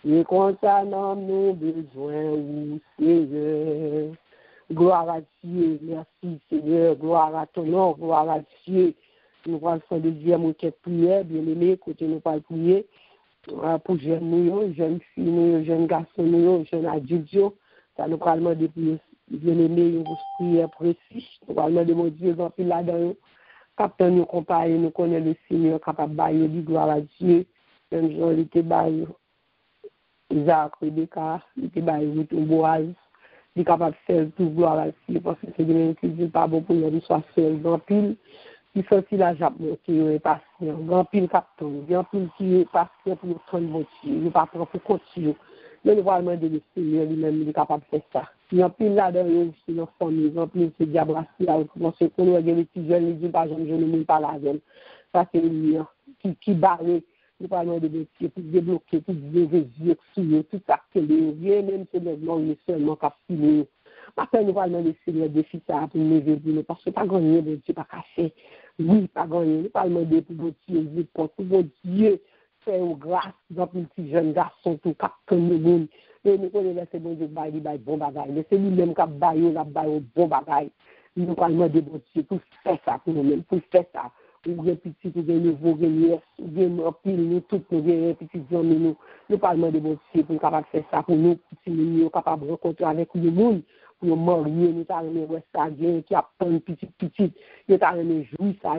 c'est comme ça dans nos besoins, oui Seigneur. Gloire à Dieu, merci Seigneur, gloire à ton nom, gloire à Dieu. Nous allons faire le deuxième requête prière, bien aimé, côté nous pas prier pour jeunes filles, jeunes garçons, jeunes adultes. Ça nous allons demander bien aimé, une prière précise. Nous allons demander mon Dieu, dans pile là-dedans, capteur nous comparer, nous connaît le Seigneur capable de bailler, gloire à Dieu. Même Jean, il était baillé, Isaac, Rebecca, il était baillé, Boaz. Il est capable de faire tout gloire à Dieu, parce que c'est des mêmes qui disent pas bon pour nous, soit seul. Grand pile, qui sortit la jappe, qui est patient. Grand pile capteur, grand pile qui est patient pour nous prendre votre Dieu. Il n'est pas prêt pour continuer. Mais nous allons demander le Seigneur lui-même, il est capable de faire ça. Il y a plus là-dedans aussi dans la famille, il y a plus de diabrassi, parce que quand on a des petits jeunes, ils disent pas, je ne me pas la jeune. Ça, c'est une qui barre, nous parlons de métier pour débloquer, pour déverrouiller, tout ça, même si les gens ne seulement qu'à filer. Après, nous parlons de Seigneur défi ça pour nous aider, parce que pas gagner, bon Dieu, pas caché. Oui, pas gagner. Nous parlons de pour Dieu, pour Dieu, faire grâce, dans les petits jeunes garçons, tout cap comme le monde. Et nous connaissons ces bon Dieu, bon bagage. Mais c'est lui-même qui a baillé, bon bagage. Nous parlons de bon Dieu pour faire ça pour nous-mêmes, pour faire ça. Ou bien petit, ou bien nouveau, ou bien pile, nous tous, nous bien petits hommes, nous parlons de bon Dieu pour capable faire ça pour nous, petits, nous capables de rencontrer avec le monde. Pour nous marier, nous avons ça, qui a plein de petites, nous avons joué ça.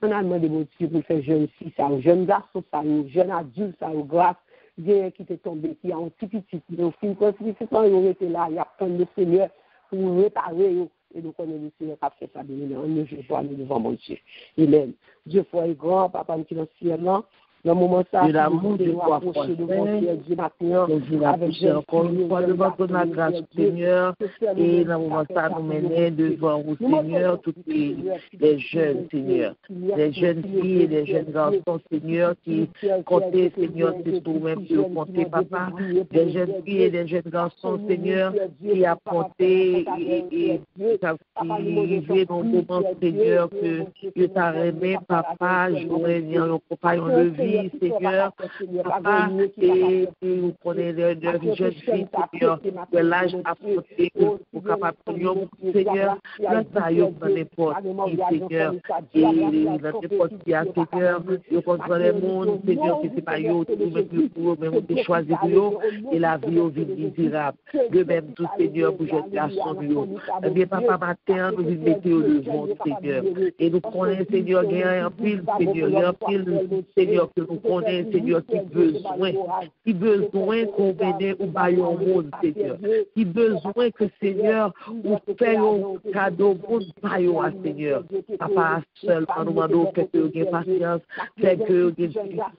On a demandé mon Dieu pour faire jeune fille, ça, jeune garçon, ça, jeune adulte, ça, grâce, bien qui est tombé, qui a un petit, nous fin quand ils étaient là, il y a plein de Seigneur pour réparer, et nous connaissons le Seigneur qui a fait ça, on ne juge pas devant mon Dieu. Il aime. Dieu est grand, papa, qui est dans le ciel, là. Dans le moment ça, l'amour de toi, Dieu maintenant, avec encore une fois devant ton grâce, Seigneur, et dans le moment ça, nous mener devant vous, Seigneur, tous les jeunes, Seigneur, les jeunes filles et les jeunes garçons, Seigneur, qui comptaient, Seigneur, c'est toi-même qui comptez, papa, des jeunes filles et des jeunes garçons, Seigneur, qui a compté et qui vivaient dans le moment, Seigneur, que tu t'as aimé, papa, je voudrais dire, nos compagnons de vie, Seigneur, papa, et vous prenez de jeunes filles, Seigneur, de l'âge à porter, pour capable de Seigneur, là, ça y est, dans n'importe qui, Seigneur, et dans n'importe qui, Seigneur, vous contrôlez le monde, Seigneur, qui c'est pas yo, tout même plus pour eux, mais vous avez choisi pour eux, et la vie au vide misérable. De même, tout, Seigneur, pour jeune garçon, eh bien, papa, matin, nous vous mettez au devant, Seigneur, et nous prenons, Seigneur, il y a un pile, Seigneur, il y a un pile, Seigneur, que nous connaissons, Seigneur, qui besoin qu'on bénisse ou baille au monde, Seigneur, qui besoin que, Seigneur, ou fait un cadeau pour baille au Seigneur. Papa, seulement, nous demandons, fait que vous ayez patience, fait que vous ayez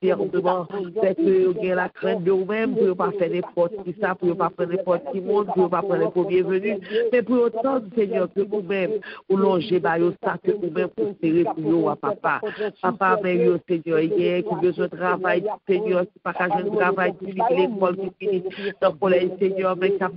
discernement, fait que vous ayez la crainte de vous-même, pour ne pas faire n'importe qui ça, pour ne pas prendre n'importe qui monde, pour ne pas prendre les premiers venus, mais pour autant, Seigneur, que vous-même, vous longez baille au ça, que vous-même, pour serrer pour nous, papa. Papa, mais vous, Seigneur, hier, qui besoin de travail, Seigneur, qui pas qu'à jouer de travail, qui finit l'école, qui finit dans le collège, Seigneur, mais qui a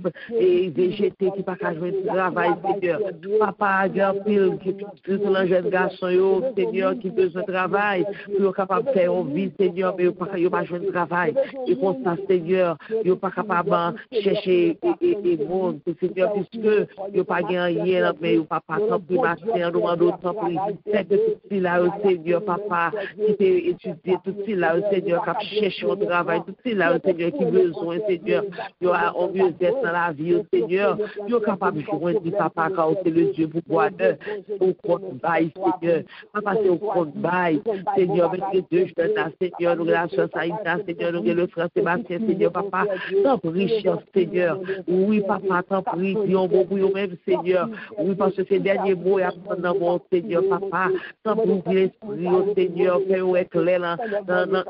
végété, qui pas qu'à jouer de travail, Seigneur. Papa, grand-pile, qui est un jeune garçon, Seigneur, qui besoin de travail, pour être capable de faire une vie, Seigneur, mais il pas jouer de travail. Et pour ça, Seigneur, il n'est pas capable de chercher et monde, Seigneur, puisque il n'a pas gagné, mais il n'a pas tant pris ma sœur, nous demandons tant pris. C'est que tout cela, Seigneur, papa, qui t'a étudié, tout cela, Seigneur, qui cherche au travail, tout cela, Seigneur, qui besoin, Seigneur, il y a un mieux-être dans la vie, Seigneur, il est capable de joindre, papa, car c'est le Dieu pour boire au compte bail, Seigneur. Papa, c'est au compte bail, Seigneur, avec Dieu, je donne à Seigneur, nous la chance à Issa, Seigneur, nous le frère Sébastien, Seigneur, papa, tant pour richesse, Seigneur. Oui, papa, tant pour bon pour vous-même, Seigneur. Oui, parce que ces derniers mots, il y a dans mon Seigneur, papa, tant pour l'esprit, Seigneur, faire éclair dans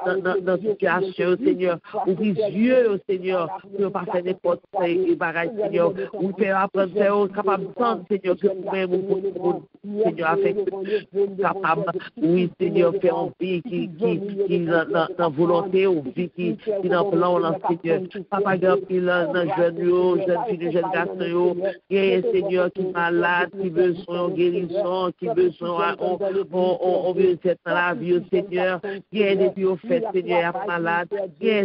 la situation, Seigneur. Ouvrir les yeux, Seigneur, pour ne pas faire n'importe quel bagage, Seigneur. Ou faire apprendre, Seigneur, capable de sens, Seigneur, que vous-même, Seigneur, avec capable, oui, Seigneur, faire une vie qui dans volonté, ou vie qui dans plan, Seigneur. Papa, grand-pile, dans jeune fille, jeune garçon, Seigneur, qui est malade, qui besoin de guérison, qui besoin on veut être dans la vie, Seigneur. Depuis au fait, Seigneur, il y a malade.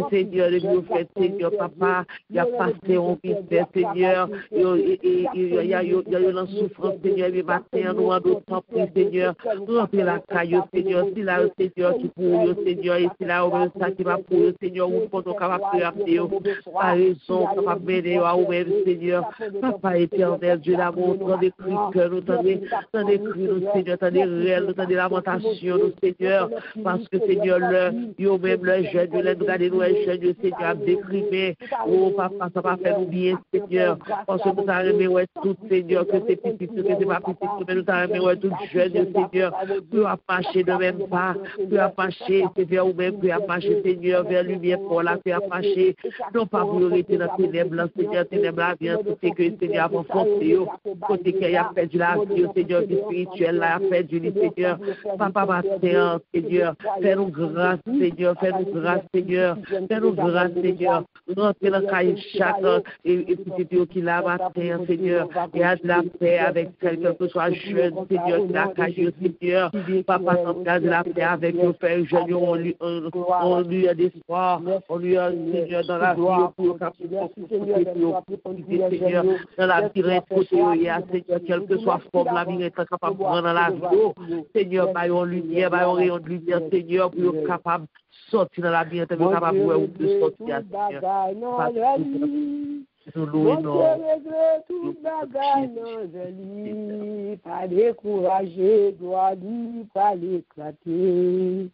Seigneur, depuis au fait, Seigneur, papa, il y a passé en vie, Seigneur. Il y a une souffrance, Seigneur, mais matin, nous avons d'autres temps, Seigneur. Nous avons la caille, Seigneur. Si là, Seigneur, qui pour Seigneur, et si là, on ça qui va pour Seigneur, ou pour nous capables de faire, par raison, capable de mener à vous-même, Seigneur. Papa éternel, Dieu d'amour, tant des cris que nous, tant des cris, nous, Seigneur, tant des réels, nous, tant des lamentations, nous, Seigneur, parce que, Seigneur, Seigneur, yo même le jeune, nous regardons nous, les jeunes, Seigneur, déprimés. Oh, papa, ça va faire nous bien, Seigneur, parce que nous avons aimé, tout, Seigneur, que c'est petit, que c'est pas petit, mais nous avons aimé, tout jeune, Seigneur, pour marcher de même pas, pour marcher, c'est vers vous-même, pour marcher, Seigneur, vers lumière pour la faire marcher, non pas pour rester dans les ténèbres, Seigneur, ténèbres, bien, tout ce que, Seigneur, avant forcé, côté qu'il a perdu la vie, Seigneur, qui spirituel, là, a perdu, Seigneur, papa, matin, Seigneur, fais-nous grâce, Seigneur, fais-nous grâce, Seigneur, fais-nous grâce, Seigneur, nous entrons dans le cahier chaque, et puis, qui l'a matin, Seigneur, et a de la paix avec quelqu'un que soit jeune, Seigneur, qui l'a caillé, Seigneur, papa, s'engage de la paix avec nos frères jeunes, on lui a d'espoir, on lui a, Seigneur, dans la vie, Seigneur, dans la vie, Seigneur, quelle que soit forme, la vie est capable de prendre dans la vie, Seigneur, baillons lumière, baillons rayon de lumière, Seigneur, pour être capable de sortir dans la vie, être capable de sortir, Seigneur. Nous louons, tout bagaille dans le lit, pas décourager, doit lui pas l'éclater.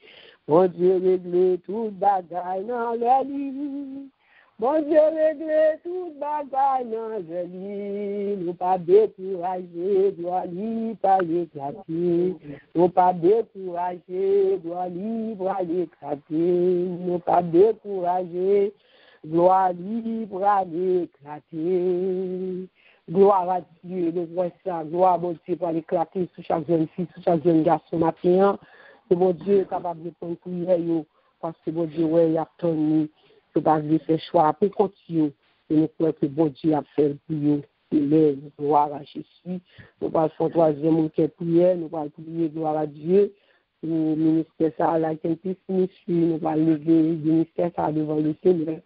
Mon Dieu réglé tout bagaille dans le lit. Mon Dieu réglé tout bagaille dans le lit. Nous pas décourager, doit lui pas l'éclater. Nous pas décourager, doit lui pas l'éclater. Nous pas décourager. Gloire libre à l'éclater. Gloire à Dieu, le voici ça. Gloire à mon Dieu pour l'éclater sur chaque jeune fille, sur chaque jeune garçon matin. C'est mon Dieu capable de prendre prière, parce que mon Dieu, ouais, il a tenu. C'est pas de faire choix pour continuer. Et nous croyons que mon Dieu a fait pour nous. Et gloire à Jésus. Nous allons faire troisième auquel prière. Nous allons prier gloire à Dieu. Pour le ministère, ça, la Campus Ministry, nous allons lever le ministère, ça, devant le Seigneur.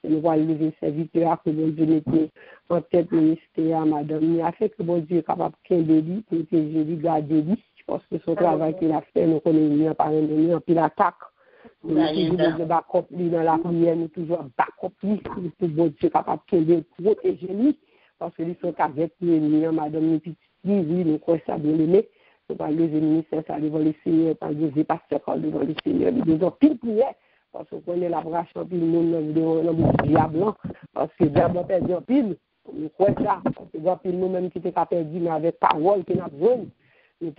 Et nous allons lever le serviteur que bon Dieu mettait en tête du ministère, madame. Il a fait que bon Dieu est capable de lui, protéger lui, garder lui, parce que son travail qu'il a fait, nous connaissons par un de puis l'attaque. Nous toujours de backup lui dans la prière, nous toujours backup lui, pour bon Dieu capable de protéger lui, parce que lui sont avec lui, madame, oui, nous croyons ça bien aimé. Nous allons lever le ministère, ça devant le Seigneur, par les pasteurs devant le Seigneur, nous avons pile prière. Parce qu'on connaît la brache en pile, nous avons le diable, parce que le diable a perdu en pile. Nous croyons ça. Parce que le pile nous-mêmes qui étaient perdu, mais avec parole qui n'a besoin, nous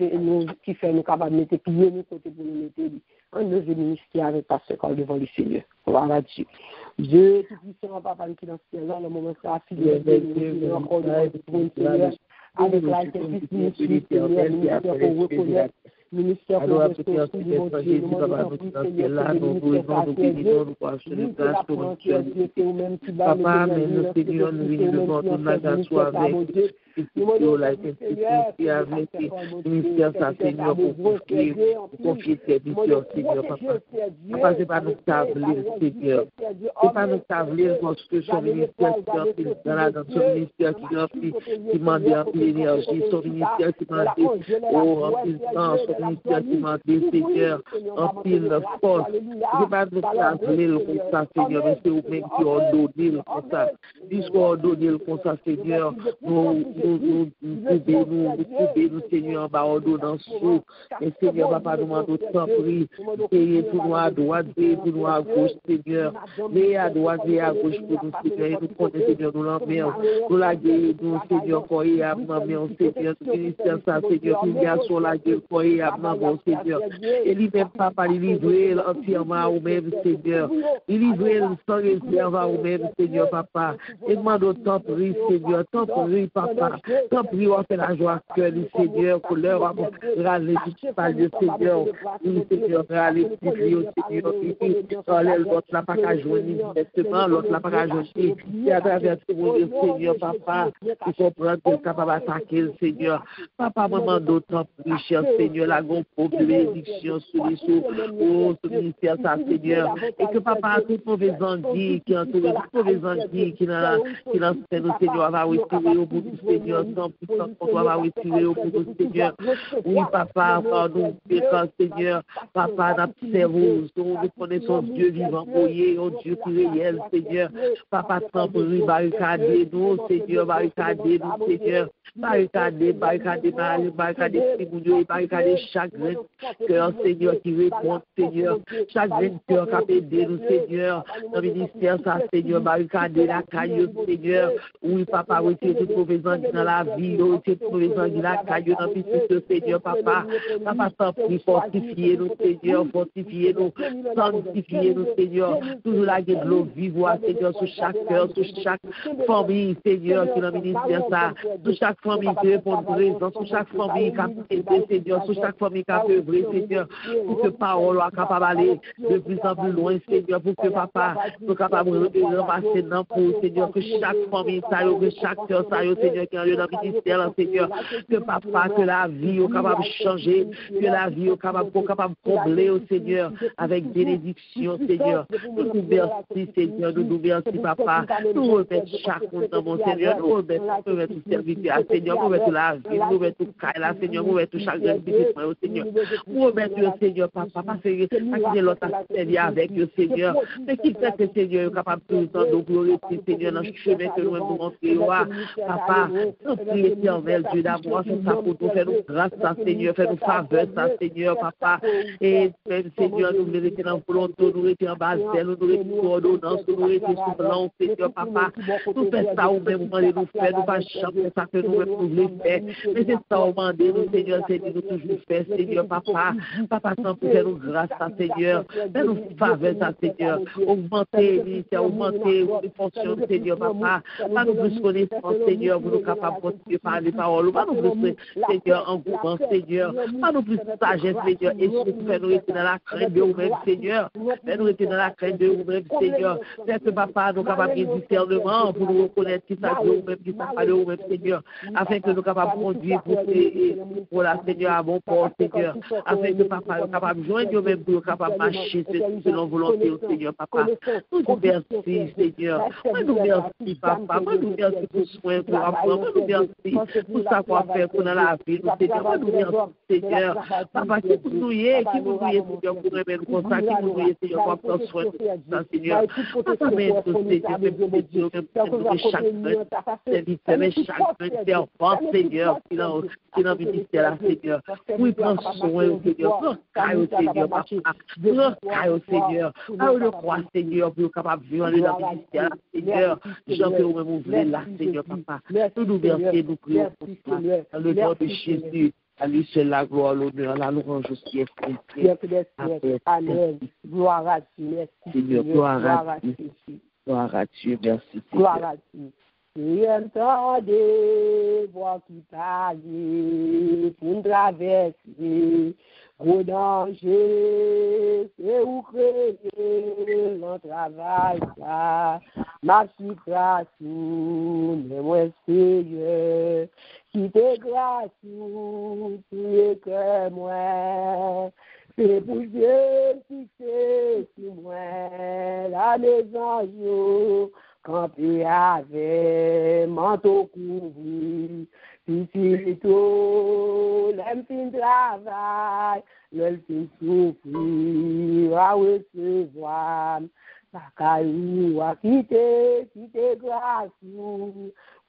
qui fait nous capables de mettre pieds, nous côté pour nous mettre. On nous le ministère avec pasteur devant le Seigneur. On va là-dessus. Dieu, tout puissant, papa, qui dans ce ciel-là, le moment ça a fini, nous encore devant le Seigneur. Avec la ministère pour reconnaître. Ministère pour reconnaître. Papa, mais nous Seigneur, nous venons devant ton grâce avec ministère, ça, Seigneur, pour confier tes missions, Seigneur, papa. Papa, c'est pas nous tabler, Seigneur. C'est pas nous tabler parce que son ministère qui est dans son ministère qui demande un peu d'énergie, son ministère qui demande en pile temps, son ministère qui demande, Seigneur, en pile de force. C'est pas nous tabler comme ça, Seigneur, mais c'est vous-même qui ordonnez comme ça. Puisqu'on ordonne comme ça, Seigneur, nous, Seigneur, par ordonnance. Et Seigneur, papa, nous demandons tant prix, payer pour nous à droite, payer pour nous à gauche, Seigneur. Mais à droite et à gauche pour nous, Seigneur. Et nous connaissons, Seigneur, nous l'envoyons. Nous la guérissons, nous, Seigneur, pour y amener, Seigneur. Nous ministère ça, Seigneur, qui vient sur la guerre, pour y amener, Seigneur. Et lui-même, papa, il livre entièrement au même, Seigneur. Il livre sans réserve au même, Seigneur, papa. Et demandons tant prix, Seigneur, tant prix, papa. Tant pis, on fait la joie que le Seigneur, pour leur râler, le Seigneur, le Seigneur, râler, le Seigneur, l'autre n'a pas qu'à jouer, exactement, l'autre n'a pas qu'à jouer. Et à travers ce monde, le Seigneur, papa, il comprend qu'il est capable d'attaquer le Seigneur. Papa, maman, d'autant plus, cher Seigneur, la grande bénédiction sur les sous, sur le ministère, ça, Seigneur. Et que papa, toute mauvaise anguille qui entoure, toute mauvaise anguille qui dans le Seigneur, va retirer au bout du Seigneur. Seigneur, 100% qu'on doit retirer au bout de Seigneur. Oui, papa, pardon, péchant, Seigneur, papa, notre cerveau, nous connaissons Dieu vivant, voyez, oh Dieu qui est réel, Seigneur. Papa, temporaire, barricadez nous, Seigneur, barricadez nous, Seigneur. Barricadez, barricadez chagrin, cœur, Seigneur, qui répond, Seigneur. Chagrin, cœur, qui a aidé nous, Seigneur. Dans le ministère, ça, Seigneur, barricadez la caillou, Seigneur. Oui, papa, retirez toute mauvaise anguille dans la vie, retirez toute mauvaise anguille dans la caillou, dans le ministère, Seigneur, papa. Papa, t'en prie, fortifiez-nous, Seigneur, fortifiez-nous, sanctifiez-nous, Seigneur. Toujours la gueule de l'eau vive, Seigneur, sur chaque cœur, sur chaque famille, Seigneur, qui est dans le ministère, ça. Sur chaque famille qui répond présent, sur chaque famille qui a aidé, Seigneur, sur chaque famille qui a œuvré, Seigneur, pour que parole soit capable d'aller de plus en plus loin, Seigneur, pour que papa soit capable de repasser dans pour, Seigneur, que chaque famille, que chaque cœur, Seigneur, qui est dans le ministère, Seigneur, que papa, que la vie est capable de changer, que la vie est capable de combler, Seigneur, avec bénédiction, Seigneur. Nous nous merci, Seigneur, nous nous merci, papa. Nous remettons chaque monde dans mon Seigneur, nous remettons tout serviteur, Seigneur, nous remettons la vie, nous remettons la Seigneur, nous remettons chaque petit point, Seigneur. Nous remettons, Seigneur, papa, parce que l'autre a servi avec le Seigneur. Mais qui fait que Seigneur est capable tout le temps de glorifier, Seigneur, dans le chemin que nous avons montré, papa, nous prions éternel, Dieu d'amour, fais ça pour nous, fais-nous grâce, ça, Seigneur, fais-nous faveur, ça, Seigneur, papa. Et Seigneur, nous voulons rester dans volonté, nous rester en base, nous rester sous ordonnance, nous rester sous blanc, Seigneur, papa. Nous faisons ça ou même, nous faire, nous pas chanter ça que nous voulons faire. Mais c'est ça, on demande, nous, Seigneur, c'est nous toujours faire, Seigneur, papa. Papa, sans faire nous grâce, ça, Seigneur. Fais-nous faveur, ça, Seigneur. Augmenter, ministère, augmenter les fonctions, Seigneur, papa. Pas nous plus connaissance, Seigneur, pour nous capables de continuer par les paroles. Pas nous plus, Seigneur, engouement, Seigneur. Pas nous plus sagesse, Seigneur. Et surtout, fais-nous rester dans la crainte de vous-même, Seigneur. Fais-nous rester dans la crainte de vous-même, Seigneur. Fais que papa, nous capables de discernement pour nous reconnaître qui ça de vous-même, qui ça pas de vous-même, Seigneur. Afin que nous capables de conduire pour la Seigneur à bon port, Seigneur. Afin que papa soit capable de joindre vous-même pour être capable de marcher selon volonté, Seigneur, papa. Nous nous merci, Seigneur. Nous merci, papa. Nous merci pour soin, pour apprendre. Nous merci pour savoir-faire pour dans la vie, Seigneur. Nous merci, Seigneur. Papa, qui vous nouillez, Seigneur, pour remettre comme ça, qui vous nouillez, Seigneur, pour prendre soin de ça, Seigneur. Papa, mais Seigneur, que chaque serviteur, mais chaque servant, Seigneur, qui dans le ministère, Seigneur. Oui, prends soin, Seigneur. Prends caille, Seigneur, papa. Prends caille, Seigneur. Alors, le croix, Seigneur, pour capable de vivre dans le ministère, Seigneur. J'en peux même ouvrir là, Seigneur, papa. Nous nous remercions, nous prions pour ça. Dans le nom de Jésus. À lui seul la gloire, l'honneur, la louange aussi est faite. Amen. Gloire à Dieu. Seigneur, gloire à Dieu. Gloire à Dieu, merci. Seigneur. Gloire à Dieu. Et entendez voix qui parle pour traverser gros danger, c'est où créer l'on travail ça, ma grâce, mais moi Seigneur, qui te grâce, tu que moi. C'est pour Dieu qui fait sur moi la maison, campé avec manteau couvert. Pisito, l'aime fin travail, l'aime fin souffrir, à recevoir. La caillou a quitté grâce,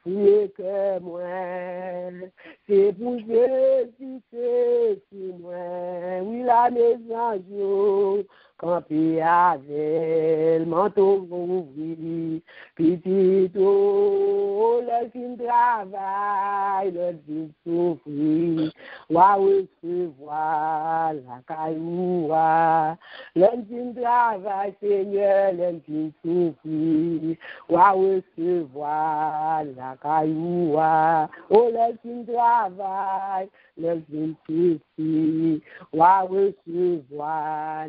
fouillé que moi. C'est pour Jésus, c'est moi. Oui, la maison, campé avec le manteau ouvert. Pisito, l'aime fin travail, l'aime fin souffrir, à recevoir. La caillou a l'aime fin travail, Seigneur, l'aime fin souffrir, à recevoir. La cailloua, oh, l'aime travail, l'aime souffrir, à recevoir.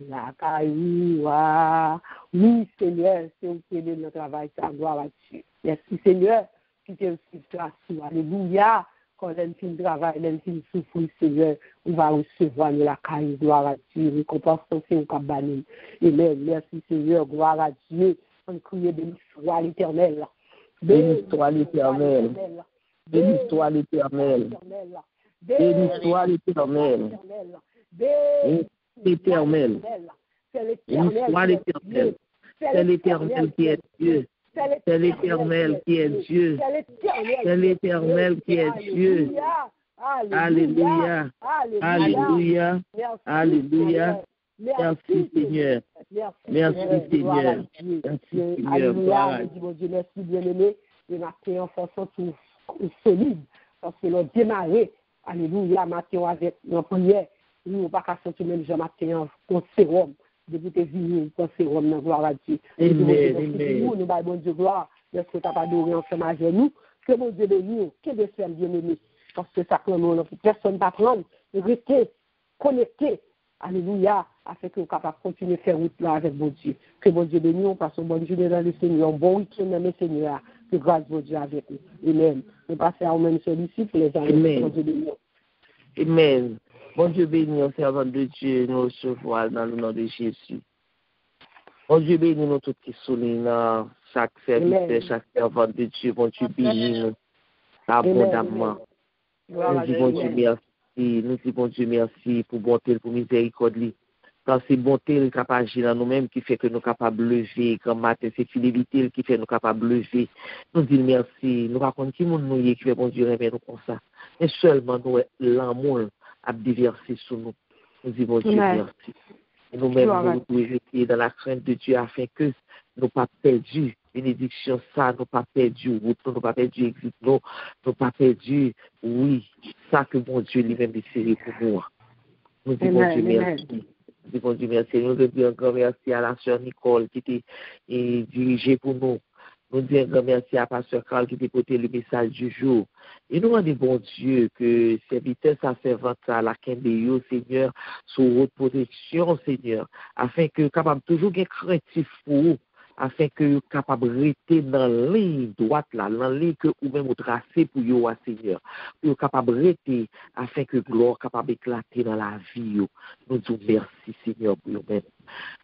La cailloua. Oui, Seigneur, c'est au pied de notre travail, ça gloire à Dieu. Merci, Seigneur, qui t'aime grâce. Alléluia. Quand l'aime travail, l'aime souffrir, Seigneur, on va recevoir la cailloua, gloire à Dieu. Récompense, c'est au cabane. Amen. Merci, Seigneur, gloire à Dieu. On crie béni soit l'Éternel. Béni soit l'Éternel. Bénis-toi l'Éternel. Bénis-toi l'Éternel. L'Éternel. Bénis-toi l'Éternel. C'est l'Éternel qui est Dieu. C'est l'Éternel qui est Dieu. C'est l'Éternel qui est Dieu. Alléluia. Alléluia. Alléluia. Merci Seigneur. Merci Seigneur. Merci Seigneur. Merci bien-aimé. Le matin en façon tout solide. Parce que l'on démarré. Alléluia. Matin avec nos prières. Nous, pas qu'à sortir même Jean matin en sérum. Depuis que venu en sérum, dans gloire à Dieu. Nous, nous, bon Dieu, gloire. Est-ce que tu n'as pas adoré ensemble avec nous? Que mon Dieu bénisse. Que des frères bien-aimés. Parce que ça prend nous, personne ne va prendre. Rester connecté. Alléluia. Afin que nous capables de continuer à faire route là avec mon Dieu. Que mon Dieu bénisse. On passe un bon journée dans le Seigneur. Un bon week-end dans le Seigneur. Que grâce mon Dieu avec nous. Amen. Nous passons à même celui-ci pour les amis. Bon Dieu bénisse. Amen. Bon Dieu béni, servant de Dieu, nous recevons dans le nom de Jésus. Bon Dieu béni, nous tous qui sont là, chaque serviteur, chaque servant de Dieu, bon Dieu béni, nous abondamment. Nous disons Dieu merci, nous disons Dieu merci pour bonté, pour miséricorde. Quand c'est bonté le capable dans nous-mêmes qui fait que nous sommes capables de lever, quand matin, c'est fidélité qui fait que nous sommes capables de lever. Nous disons merci. Nous racontons qui nous qui fait bon Dieu remet nous comme ça. Mais seulement nous, l'amour a déversé sur nous. Nous disons Dieu merci. Et nous-mêmes, nous devons rester dans la crainte de Dieu afin que nous ne pas perdu bénédiction ça, nous pas perdu route, nous pas perdu exit, nous pas perdu, oui, ça que mon Dieu lui-même décidé pour nous. Nous disons Dieu merci. Nous disons Dieu merci. Nous disons un grand merci à la sœur Nicole qui était dirigée pour nous. Nous disons un grand merci à Pasteur Carl qui était porté le message du jour. Et nous demandons, bon Dieu, que serviteur, sa servante, à la Kembéo, Seigneur, sous haute protection, Seigneur, afin que capable toujours être craintif pour vous, afin que capable de rester dans la ligne droite, là, dans la ligne que vous même vous tracez pour vous, Seigneur, pour capable de rester, afin que gloire capable d'éclater dans la vie. Nous disons merci, Seigneur, pour vous-même.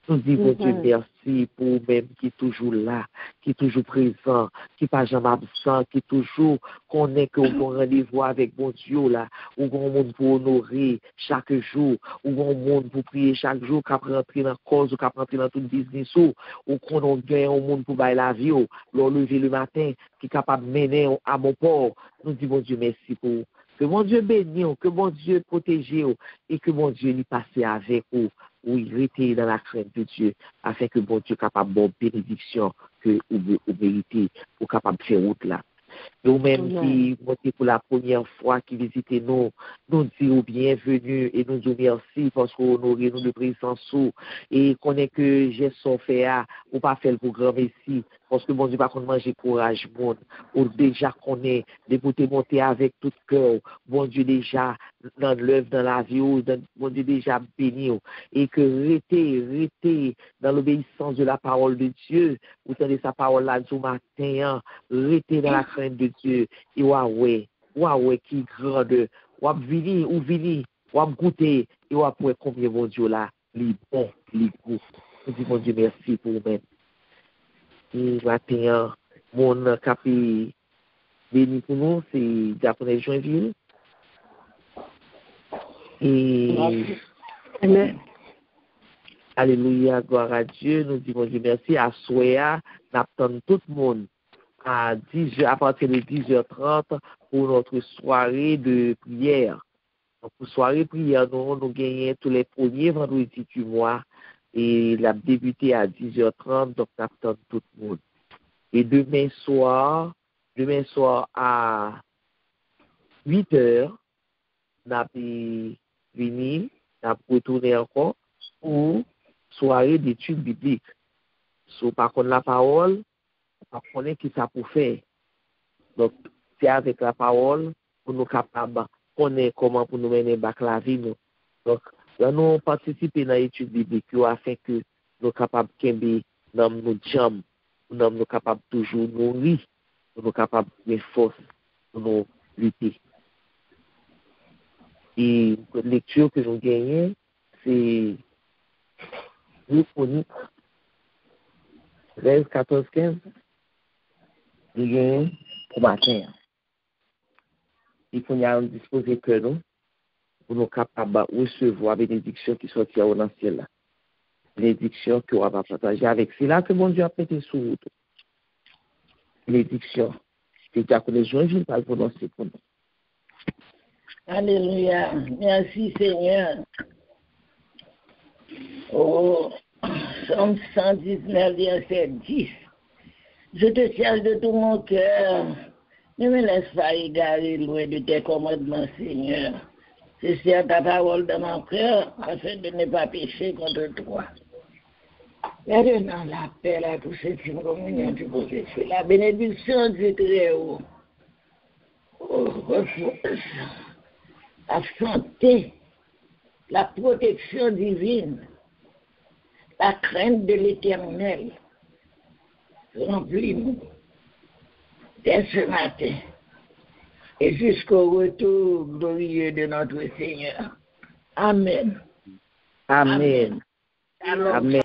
Nous disons Dieu merci pour vous-même qui est toujours là, qui est toujours présent, qui n'est pas jamais absent, qui est toujours connaît que vous avez rendez-vous avec bon Dieu là, ou bon monde pour honorer chaque jour, ou bon monde pour prier chaque jour, qui rentrer dans la cause, ou qui rentrer dans tout business, ou qu'on gagne un monde pour bailler la vie, ou lever le matin, qui est capable de mener à mon port. Nous disons Dieu merci pour vous. Que mon Dieu bénisse, que mon Dieu protège et que mon Dieu lui passe avec vous. Oui, restez dans la crainte de Dieu, afin que bon Dieu capable de bénédiction que vous méritez pour capable de faire route là. Nous-mêmes qui montez pour la première fois, qui visitez nous disons bienvenue et nous disons merci parce qu'on aurait nous de présence et qu'on est que j'ai son fait ou pas faire le programme ici parce que bon Dieu pas qu'on manger courage bon ou déjà qu'on est de monter avec tout cœur bon Dieu déjà dans l'œuvre dans la vie bon Dieu déjà béni et que restez dans l'obéissance de la parole de Dieu vous tenez sa parole là du matin restez dans la crainte de Dieu et ouais qui grande ou vini ou goûter et ou pour combien bon Dieu là les bons les goûts nous disons Dieu merci pour vous-même et matin mon capi béni pour nous c'est Japonais Joinville et amen. Alléluia, gloire à Dieu. Nous disons Dieu merci. À Soya, nous attendons tout le monde à partir de 10h30 pour notre soirée de prière. Donc, pour soirée de prière, nous gagnons tous les premiers vendredis du mois et la débuté à 10h30, donc nous attendons tout le monde. Et demain soir à 8h, nous allons venir, nous allons retourner encore pour soirée d'études bibliques. So, par contre, la parole, on connaît qui ça pour faire. Donc, c'est avec la parole pour nous capables de connaître comment pour nous mener back la vie. Nous. Donc, là, nous participons dans l'étude biblique afin que nous soyons capables de dans nos jambes, nous sommes capables toujours de nourrir, nous sommes capables de force pour nous lutter. Et la lecture que nous gagnons, c'est Chroniques 13, 14, 15. Nous gagnons pour matin. il faut nous disposer que nous, pour nous capables de recevoir la bénédiction qui sortit au ciel là. Bénédiction que on va partager avec. C'est là que mon Dieu a prêté sur vous. Bénédiction. C'est déjà que les gens viennent pas le prononcer pour nous. Alléluia. Merci Seigneur. Oh, Somme 119, verset 10. Je te cherche de tout mon cœur. Ne me laisse pas égarer loin de tes commandements, Seigneur. C'est certes ta parole dans mon cœur, afin de ne pas pécher contre toi. Maintenant, la paix, la douce et une communion du beau-esprit, la bénédiction du Très-Haut, la santé, la protection divine, la crainte de l'Éternel, remplis-nous dès ce matin et jusqu'au retour glorieux de notre Seigneur. Amen. Amen. Amen. Amen.